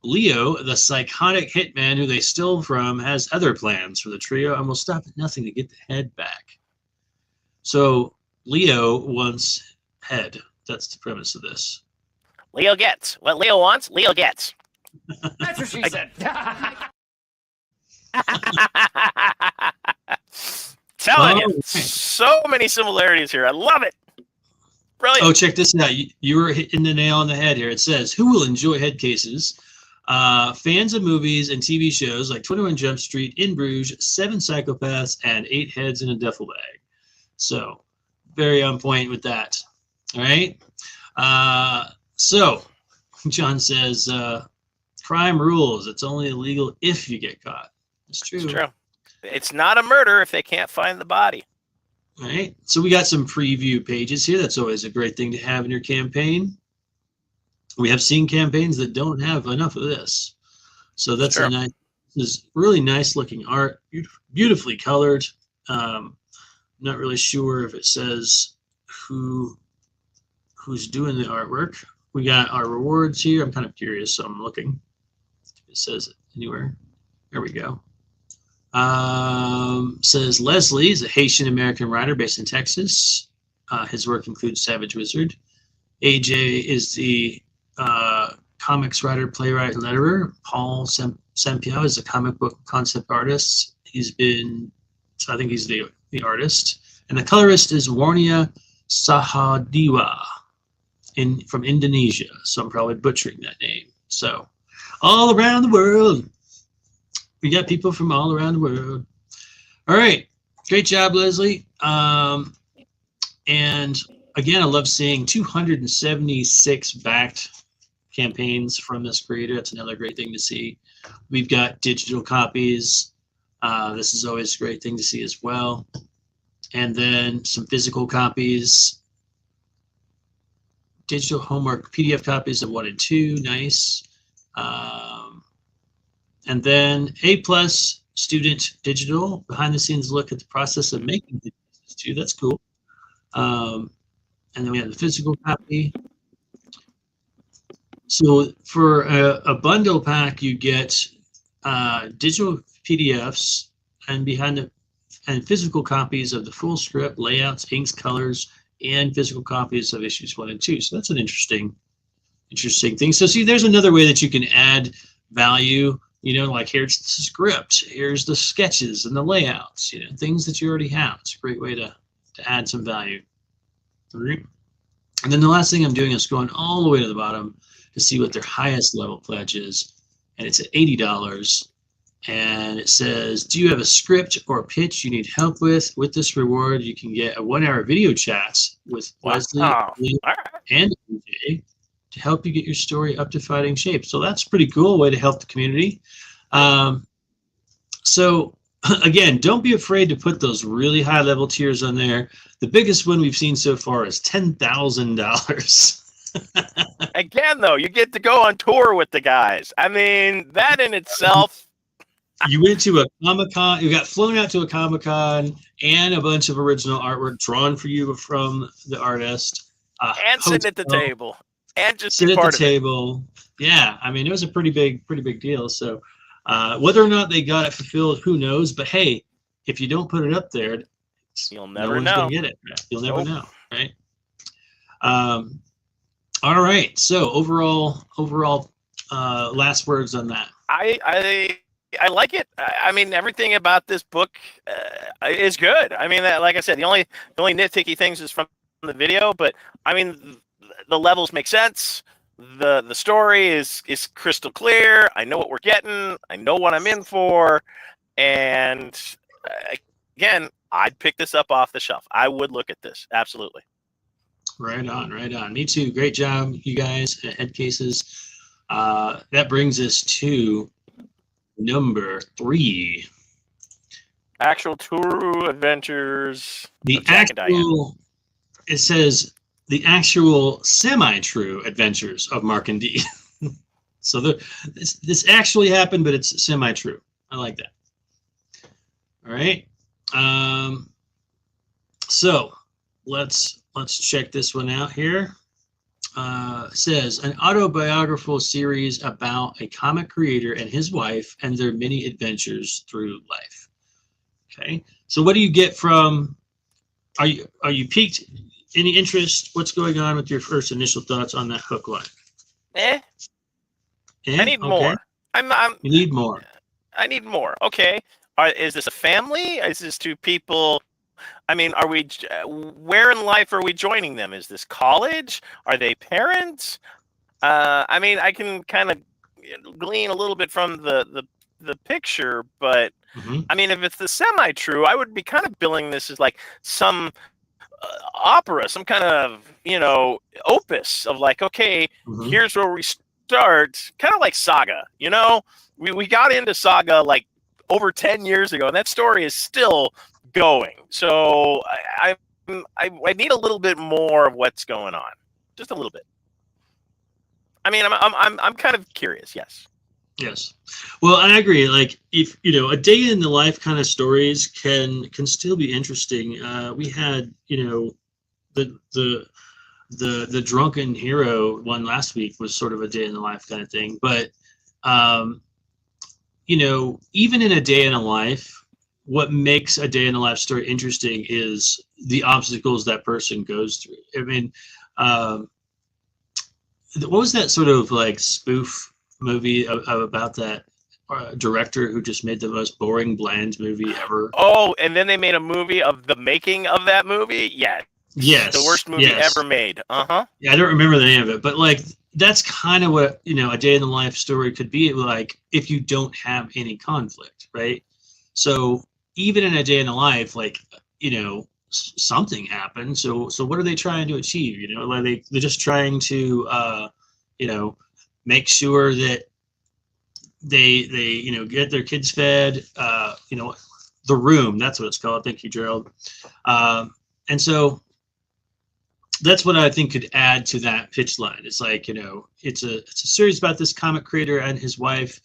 Speaker 1: Leo, the psychotic hitman who they stole from, has other plans for the trio and will stop at nothing to get the head back. So Leo wants head. That's the premise of this.
Speaker 2: Leo gets. What Leo wants, Leo gets.
Speaker 5: That's what she said.
Speaker 2: Telling you,
Speaker 1: Oh, right.
Speaker 2: so many similarities here. I love it. Brilliant.
Speaker 1: Oh, check this out. You were hitting the nail on the head here. It says, who will enjoy head cases? Fans of movies and TV shows like 21 Jump Street, In Bruges, 7 Psychopaths, and 8 Heads in a Duffel Bag. So, very on point with that. All right. So, John says, crime rules. It's only illegal if you get caught. It's true.
Speaker 2: It's true. It's not a murder if they can't find the body.
Speaker 1: All right. So we got some preview pages here. That's always a great thing to have in your campaign. We have seen campaigns that don't have enough of this. So that's
Speaker 2: Sure.
Speaker 1: a nice, this is really nice looking art, beautifully colored. Not really sure if it says who's doing the artwork. We got our rewards here. I'm kind of curious, so I'm looking. If it says it anywhere. There we go. Says Leslie is a Haitian American writer based in Texas. His work includes Savage Wizard. AJ is the comics writer, playwright, and letterer. Paul Sampio is a comic book concept artist. I think he's the artist. And the colorist is Warnia Sahadiwa from Indonesia. So I'm probably butchering that name. So all around the world. We got people from all around the world. All right. Great job, Leslie. And again, I love seeing 276 backed campaigns from this creator. That's another great thing to see. We've got digital copies. This is always a great thing to see as well. And then some physical copies. Digital homework PDF copies of 1 and 2. Nice. And then A+ student digital, behind the scenes look at the process of making videos too. That's cool. And then we have the physical copy. So for a bundle pack, you get digital PDFs and physical copies of the full script, layouts, inks, colors, and physical copies of issues 1 and 2. So that's an interesting thing. So see, there's another way that you can add value. Like here's the script, here's the sketches and the layouts, things that you already have. It's a great way to add some value. All right. And then the last thing I'm doing is going all the way to the bottom to see what their highest level pledge is. And it's at $80. And it says, do you have a script or a pitch you need help with? With this reward, you can get a 1-hour video chat with Leslie and AJ to help you get your story up to fighting shape. So that's a pretty cool way to help the community. So again, don't be afraid to put those really high level tiers on there. The biggest one we've seen so far is $10,000.
Speaker 2: Again, though, you get to go on tour with the guys. I mean, that in itself.
Speaker 1: You went to a Comic-Con, you got flown out to a Comic-Con and a bunch of original artwork drawn for you from the artist.
Speaker 2: And sitting at the table. And just
Speaker 1: sit
Speaker 2: be
Speaker 1: at the
Speaker 2: part of it.
Speaker 1: table. Yeah, I mean, it was a pretty big deal. So whether or not they got it fulfilled, who knows? But hey, if you don't put it up there,
Speaker 2: You'll
Speaker 1: no
Speaker 2: never
Speaker 1: one's
Speaker 2: know.
Speaker 1: gonna get it. You'll never know, right? All right. So overall, last words on that.
Speaker 2: I like it. I mean, everything about this book is good. I mean, like I said, the only nitpicky things is from the video, but I mean, the levels make sense. The story is crystal clear. I know what we're getting. I know what I'm in for. And again, I'd pick this up off the shelf. I would look at this. Absolutely.
Speaker 1: Right on. Me too. Great job, you guys. Head cases. That brings us to number 3.
Speaker 2: Actual true adventures.
Speaker 1: It says the actual semi-true adventures of Mark and Dee. So this actually happened, but it's semi-true. I like that. All right. So let's check this one out here. It says an autobiographical series about a comic creator and his wife and their many adventures through life. Okay. So what do you get from? Are you piqued? Any interest? What's going on with your first initial thoughts on that hook line?
Speaker 2: I need more.
Speaker 1: You need more.
Speaker 2: I need more. Okay. Is this a family? Is this two people? I mean, are we? Where in life are we joining them? Is this college? Are they parents? I mean, I can kind of glean a little bit from the picture, but I mean, if it's the semi-true, I would be kind of billing this as like some opera, some kind of opus of like, okay, here's where we start, kind of like Saga. We got into Saga like over 10 years ago, and that story is still going. So I need a little bit more of what's going on, just a little bit. I mean, I'm kind of curious. Yes.
Speaker 1: Yes. Well, I agree. Like, if a day in the life kind of stories can still be interesting. We had the drunken hero one last week was sort of a day in the life kind of thing. But even in a day in a life, what makes a day in the life story interesting is the obstacles that person goes through. I mean, what was that sort of like spoof movie about that director who just made the most boring, bland movie ever?
Speaker 2: Oh, and then they made a movie of the making of that movie? Yeah.
Speaker 1: Yes.
Speaker 2: The worst movie ever made. Uh-huh.
Speaker 1: Yeah, I don't remember the name of it, but like that's kind of what, a day in the life story could be like if you don't have any conflict, right? So even in a day in the life, like, something happened. So what are they trying to achieve? Like they're just trying to make sure that they get their kids fed, the room, that's what it's called. Thank you, Gerald. And so that's what I think could add to that pitch line. It's like, it's a series about this comic creator and his wife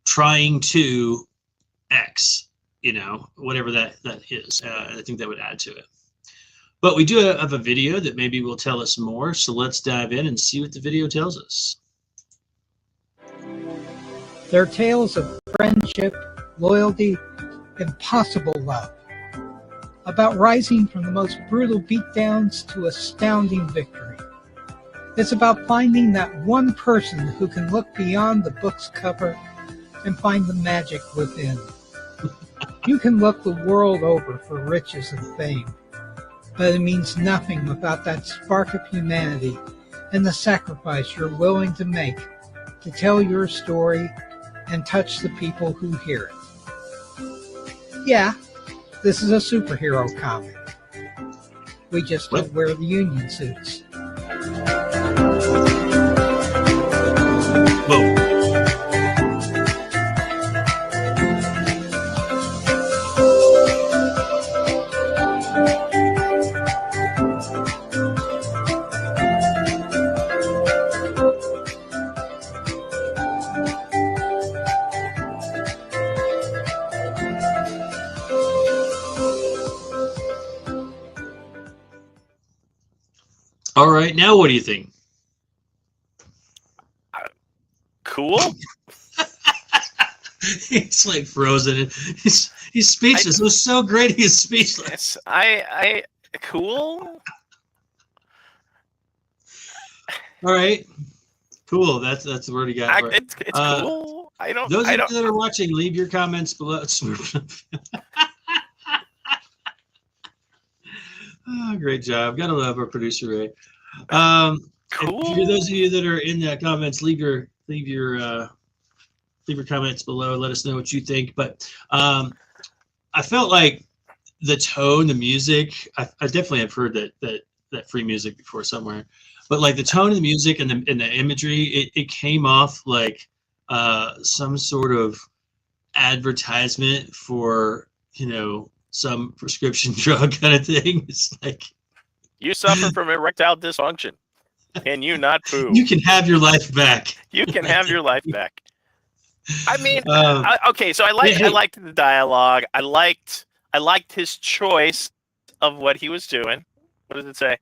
Speaker 1: trying to X, whatever that is. I think that would add to it. But we do have a video that maybe will tell us more. So let's dive in and see what the video tells us.
Speaker 7: They're tales of friendship, loyalty, and possible love. About rising from the most brutal beatdowns to astounding victory. It's about finding that one person who can look beyond the book's cover and find the magic within. You can look the world over for riches and fame, but it means nothing without that spark of humanity and the sacrifice you're willing to make to tell your story and touch the people who hear it. Yeah, this is a superhero comic. We just don't wear the union suits.
Speaker 1: Whoa. All right, now what do you think?
Speaker 2: Cool.
Speaker 1: He's like frozen. He's speechless. It was so great. He's speechless.
Speaker 2: I cool.
Speaker 1: All right, cool. That's the word you got. For it.
Speaker 2: It's cool.
Speaker 1: Those of you that are watching, leave your comments below. Oh, great job. Gotta love our producer, Ray.
Speaker 2: Cool.
Speaker 1: For those of you that are in the comments, leave your comments below. Let us know what you think. But I felt like the tone, the music, I definitely have heard that free music before somewhere. But like the tone of the music and the imagery, it came off like some sort of advertisement for, some prescription drug kind of thing. It's like,
Speaker 2: you suffer from erectile dysfunction. Can you not poo?
Speaker 1: You can have your life back.
Speaker 2: You can have your life back. I mean, okay, so I liked the dialogue. I liked his choice of what he was doing. What does it say?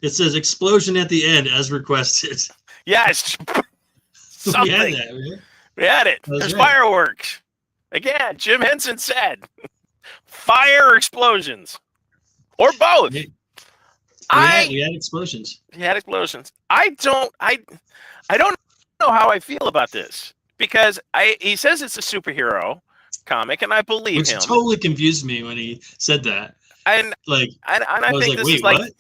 Speaker 1: It says explosion at the end as requested.
Speaker 2: Yes. Something.
Speaker 1: We had that, right?
Speaker 2: We had it. There's fireworks. Again, Jim Henson said, fire or explosions. Or both.
Speaker 1: We had explosions.
Speaker 2: He had explosions. I don't know how I feel about this. because he says it's a superhero comic, and I believe
Speaker 1: Which
Speaker 2: him.
Speaker 1: totally confused me when he said that.
Speaker 2: And
Speaker 1: Like,
Speaker 2: I
Speaker 1: was
Speaker 2: think
Speaker 1: like,
Speaker 2: this
Speaker 1: wait,
Speaker 2: is like,
Speaker 1: what?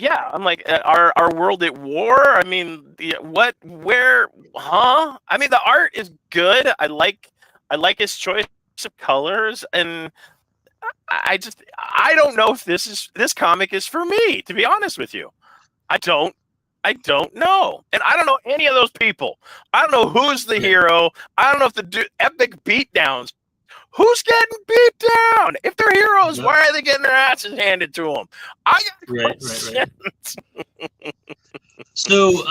Speaker 2: yeah, I'm like, our world at war? I mean, what, where, huh? I mean, the art is good. I like his choice of colors, and I don't know if this comic is for me, to be honest with you. I don't know. And I don't know any of those people. I don't know who's the hero. I don't know if the epic beatdowns. Who's getting beat down? If they're heroes, why are they getting their asses handed to them? I got
Speaker 1: Right. So,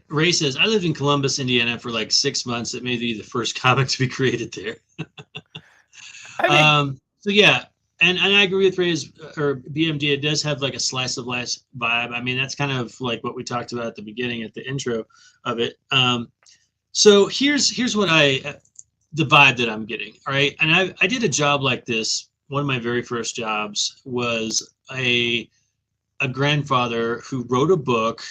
Speaker 1: Ray says, I lived in Columbus, Indiana for like 6 months. It may be the first comic to be created there.
Speaker 2: I mean,
Speaker 1: so yeah, and I agree with Ray's or BMD. It does have like a slice of life vibe. I mean, that's kind of like what we talked about at the beginning, at the intro of it. So here's what the vibe that I'm getting. All right, and I did a job like this. One of my very first jobs was a grandfather who wrote a book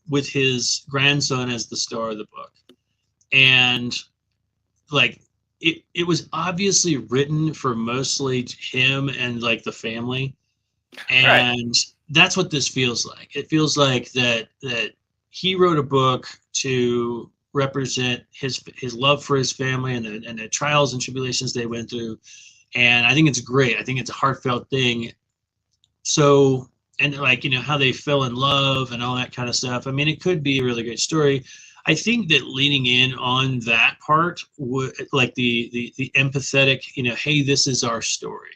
Speaker 1: with his grandson as the star of the book, and like. It was obviously written for mostly him and like the family, and that's what this feels like. It feels like that he wrote a book to represent his love for his family and the trials and tribulations they went through, and I think it's great. I think it's a heartfelt thing. So, and like, you know, how they fell in love and all that kind of stuff. I mean, it could be a really great story. I think that leaning in on that part would, like the empathetic, you know, hey, this is our story,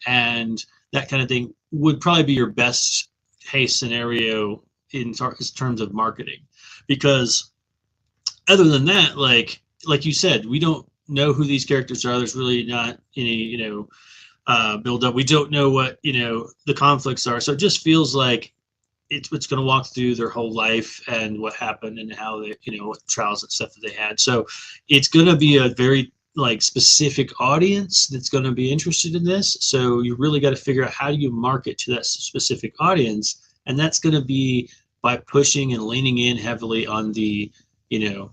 Speaker 1: and that kind of thing would probably be your best case scenario in terms of marketing. Because other than that, like you said, we don't know who these characters are. There's really not any, you know, build up. We don't know what, you know, the conflicts are. So it just feels like it's going to walk through their whole life and what happened and how they, you know, what trials and stuff that they had. So it's going to be a very like specific audience that's going to be interested in this. So you really got to figure out, how do you market to that specific audience? And that's going to be by pushing and leaning in heavily on the, you know,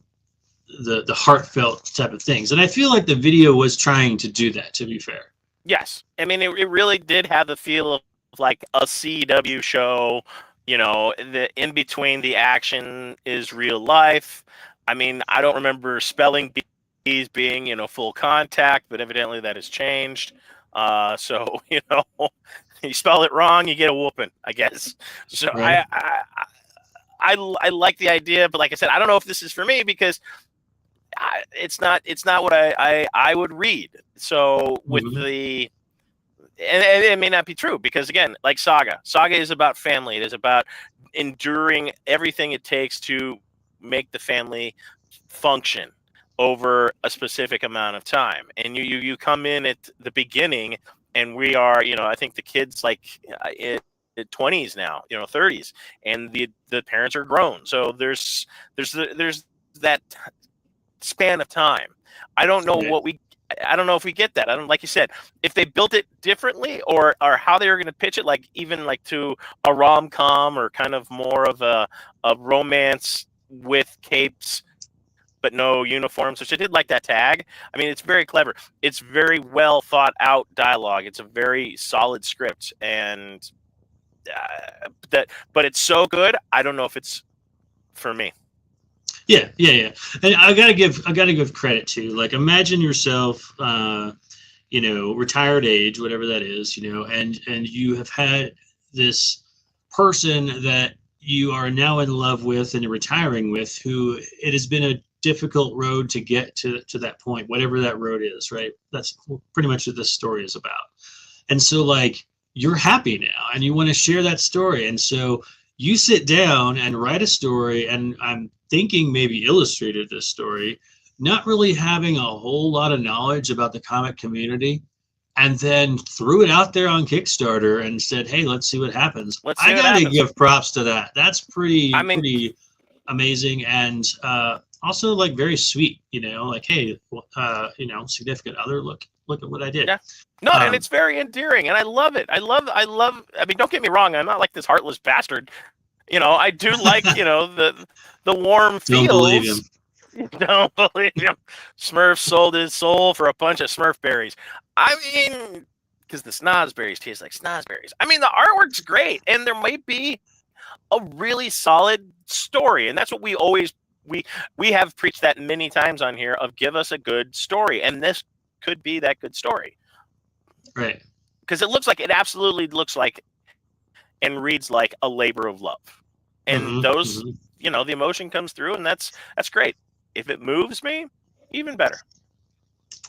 Speaker 1: the heartfelt type of things. And I feel like the video was trying to do that, to be fair.
Speaker 2: yes. I mean, it really did have the feel of like a CW show. You know, the in between the action is real life. I mean, I don't remember spelling bees being, you know, full contact, but evidently that has changed. So, you know, you spell it wrong, you get a whooping, I guess. So
Speaker 1: Right.
Speaker 2: I like the idea, but like I said, I don't know if this is for me, because it's not what I would read. So with the and it may not be true, because again, like Saga is about family. It is about enduring everything it takes to make the family function over a specific amount of time. And you come in at the beginning, and we are, you know, I think the kids like in the 20s now, you know, 30s, and the parents are grown. So there's that span of time. I don't know I don't know if we get that. I don't, like you said, if they built it differently, or how they were going to pitch it, like even like to a rom-com, or kind of more of a romance with capes but no uniforms, which I did like that tag. I mean, it's very clever. It's very well thought out dialogue. It's a very solid script, and but it's so good. I don't know if it's for me.
Speaker 1: Yeah. And I gotta give credit to, like, imagine yourself, you know, retired age, whatever that is, you know, and you have had this person that you are now in love with and retiring with, who it has been a difficult road to get to that point, whatever that road is, right? That's pretty much what this story is about. And so, like, you're happy now and you want to share that story. And so you sit down and write a story, and I'm thinking maybe illustrated this story, not really having a whole lot of knowledge about the comic community, and then threw it out there on Kickstarter and said, hey, let's see what happens. I gotta give props to that. That's pretty amazing, and also like very sweet, you know, like, hey, you know, significant other, look at what I did.
Speaker 2: Yeah. No, and it's very endearing, and I love it. I love. I mean, don't get me wrong. I'm not like this heartless bastard. You know, I do like, you know, the warm feels.
Speaker 1: Don't believe him.
Speaker 2: Don't believe him. Smurf sold his soul for a bunch of Smurf berries. I mean, because the snozberries taste like snozberries. I mean, the artwork's great, and there might be a really solid story, and that's what we always we have preached that many times on here of give us a good story, and this could be that good story,
Speaker 1: Right.
Speaker 2: because it absolutely looks like and reads like a labor of love, and those the emotion comes through, and that's great. If it moves me, even better.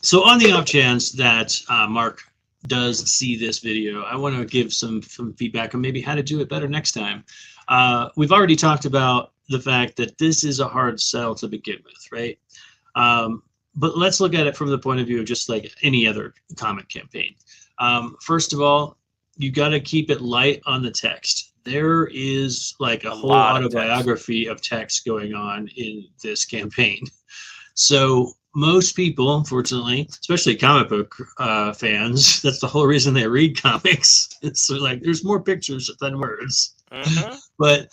Speaker 1: So on the off chance that Mark does see this video, I want to give some feedback on maybe how to do it better next time. We've already talked about the fact that this is a hard sell to begin with, right? But let's look at it from the point of view of just like any other comic campaign. First of all, you got to keep it light on the text. There is like a whole autobiography of text going on in this campaign. So most people, unfortunately, especially comic book fans, that's the whole reason they read comics. It's like there's more pictures than words. But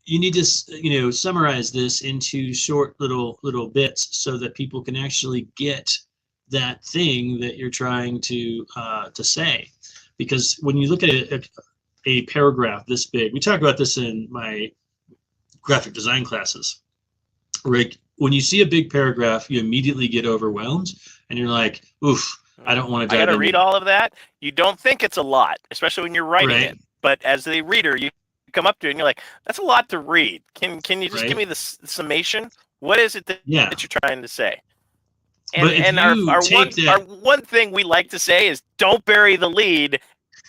Speaker 1: you need to summarize this into short little bits so that people can actually get that thing that you're trying to say. Because when you look at a paragraph this big, we talk about this in my graphic design classes, Rick. When you see a big paragraph, you immediately get overwhelmed, and you're like, "Oof, I don't want to."
Speaker 2: I got to read all of that. You don't think it's a lot, especially when you're writing it. But as the reader, you come up to it and you're like, "That's a lot to read." Can you just give me the summation? What is it that you're trying to say? And our one thing we like to say is, "Don't bury the lead."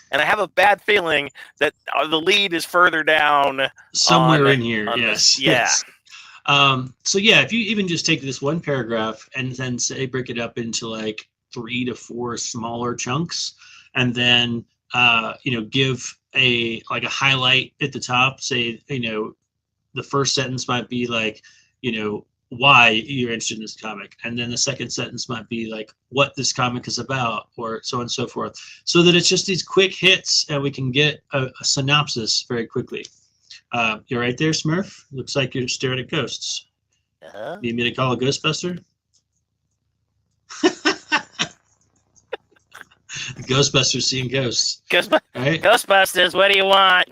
Speaker 2: And I have a bad feeling that the lead is further down
Speaker 1: somewhere in here. Yes.
Speaker 2: Yes.
Speaker 1: So yeah, if you even just take this one paragraph and then say break it up into like 3 to 4 smaller chunks, and then give a highlight at the top. Say the first sentence might be like why you're interested in this comic, and then the second sentence might be like what this comic is about, or so on and so forth, so that it's just these quick hits and we can get a synopsis very quickly. You're right there, Smurf. Looks like you're staring at ghosts. You need me to call a Ghostbuster? Ghostbusters seeing ghosts. Right?
Speaker 2: Ghostbusters, what do you want?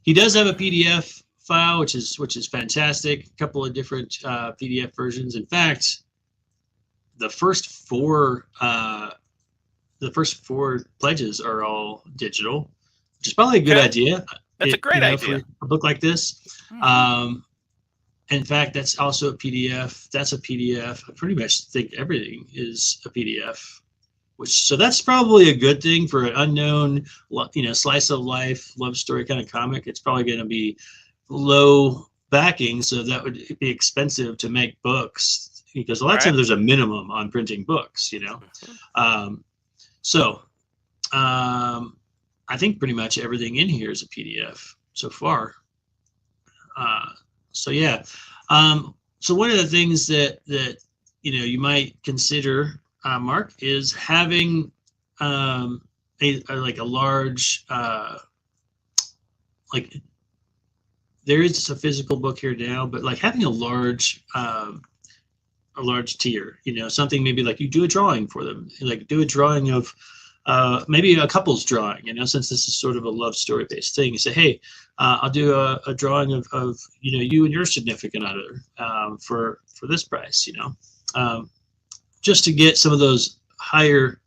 Speaker 1: He does have a PDF file, which is fantastic. A couple of different PDF versions. In fact, the first four pledges are all digital, which is probably a good idea.
Speaker 2: That's a great idea
Speaker 1: for a book like this. In fact, that's also a PDF. That's a PDF. I pretty much think everything is a PDF. So that's probably a good thing for an unknown, slice of life love story kind of comic. It's probably going to be low backing, so that would be expensive to make books, because a lot of times there's a minimum on printing books. I think pretty much everything in here is a PDF so far. So one of the things that you might consider, Mark, is having a large there is a physical book here now, but like having a large tier, something maybe like you do a drawing for them, like do a drawing of maybe a couple's drawing, since this is sort of a love story based thing. You say, hey, I'll do a drawing of you and your significant other for this price, just to get some of those higher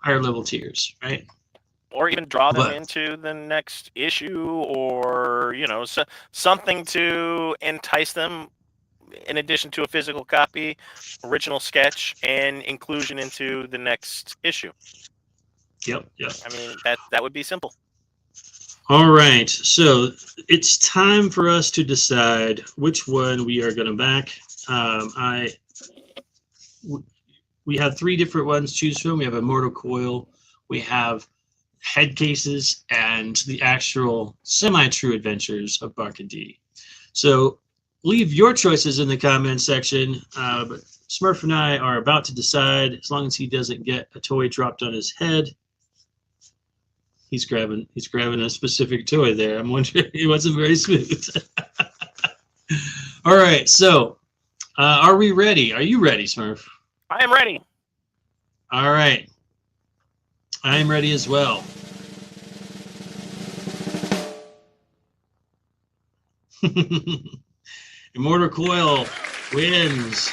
Speaker 1: level tiers, right?
Speaker 2: Or even draw them into the next issue, or something to entice them, in addition to a physical copy, original sketch, and inclusion into the next issue.
Speaker 1: Yep.
Speaker 2: I mean, that would be simple.
Speaker 1: All right, so it's time for us to decide which one we are going to back. We have 3 different ones to choose from. We have Immortal Coil, we have Head Cases, and the actual semi-true adventures of Bark and Dee. So leave your choices in the comment section. But Smurf and I are about to decide. As long as he doesn't get a toy dropped on his head. He's grabbing a specific toy there. I'm wondering, it wasn't very smooth. All right, so are we ready? Are you ready, Smurf?
Speaker 2: I am ready.
Speaker 1: All right. I am ready as well. Immortal Coil wins.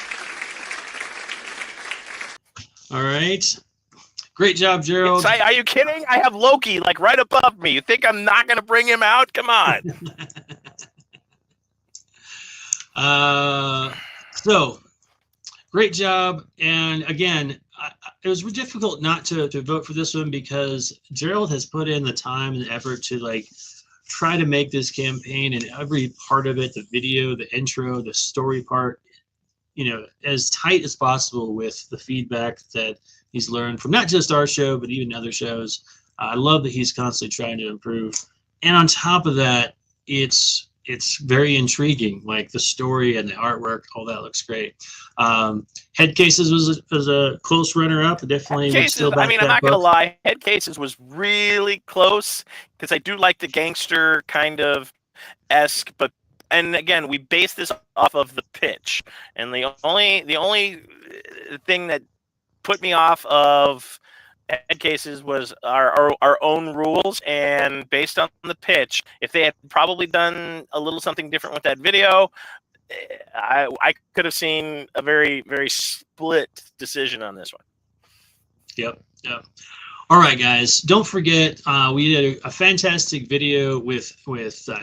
Speaker 1: All right. Great job, Gerald.
Speaker 2: Are you kidding? I have Loki like right above me. You think I'm not going to bring him out? Come on.
Speaker 1: So, great job. And again, it was difficult not to vote for this one because Gerald has put in the time and the effort to like try to make this campaign and every part of it, the video, the intro, the story part, you know, as tight as possible with the feedback that he's learned from not just our show, but even other shows. I love that he's constantly trying to improve. And on top of that, it's very intriguing, like the story and the artwork, all that looks great. Head Cases was a close runner-up. Definitely would still back
Speaker 2: I mean, I'm
Speaker 1: that
Speaker 2: not going to
Speaker 1: book.
Speaker 2: lie. Head Cases was really close because I do like the gangster kind of esque, but and again, we base this off of the pitch, and the only thing that put me off of Head Cases was our own rules, and based on the pitch, if they had probably done a little something different with that video, I could have seen a very, very split decision on this one.
Speaker 1: Yep. All right, guys. Don't forget, we did a fantastic video with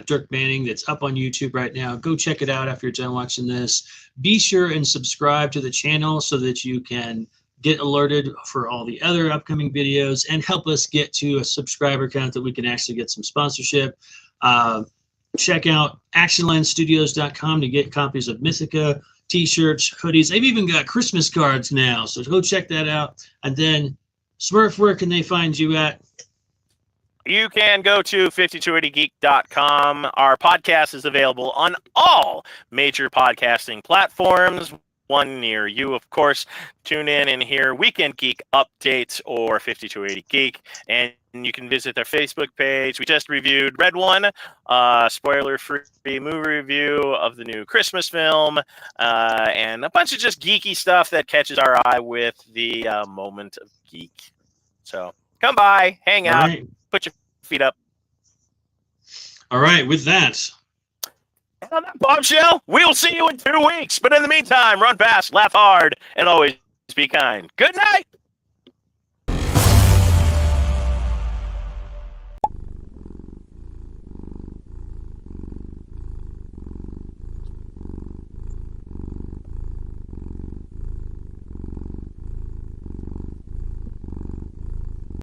Speaker 1: Dirk Manning that's up on YouTube right now. Go check it out after you're done watching this. Be sure and subscribe to the channel so that you can get alerted for all the other upcoming videos and help us get to a subscriber count that we can actually get some sponsorship. Check out actionlandstudios.com to get copies of Mythica, t-shirts, hoodies. They've even got Christmas cards now, so go check that out. And then, Smurf, where can they find you at?
Speaker 2: You can go to 5280geek.com. Our podcast is available on all major podcasting platforms. One near you, of course. Tune in and hear Weekend Geek updates or 5280 Geek, and you can visit their Facebook page. We just reviewed Red One, spoiler-free movie review of the new Christmas film, and a bunch of just geeky stuff that catches our eye with the moment of geek. So come by, hang out, put your feet up.
Speaker 1: All right, with that.
Speaker 2: And on that bombshell, we'll see you in 2 weeks. But in the meantime, run fast, laugh hard, and always be kind. Good night.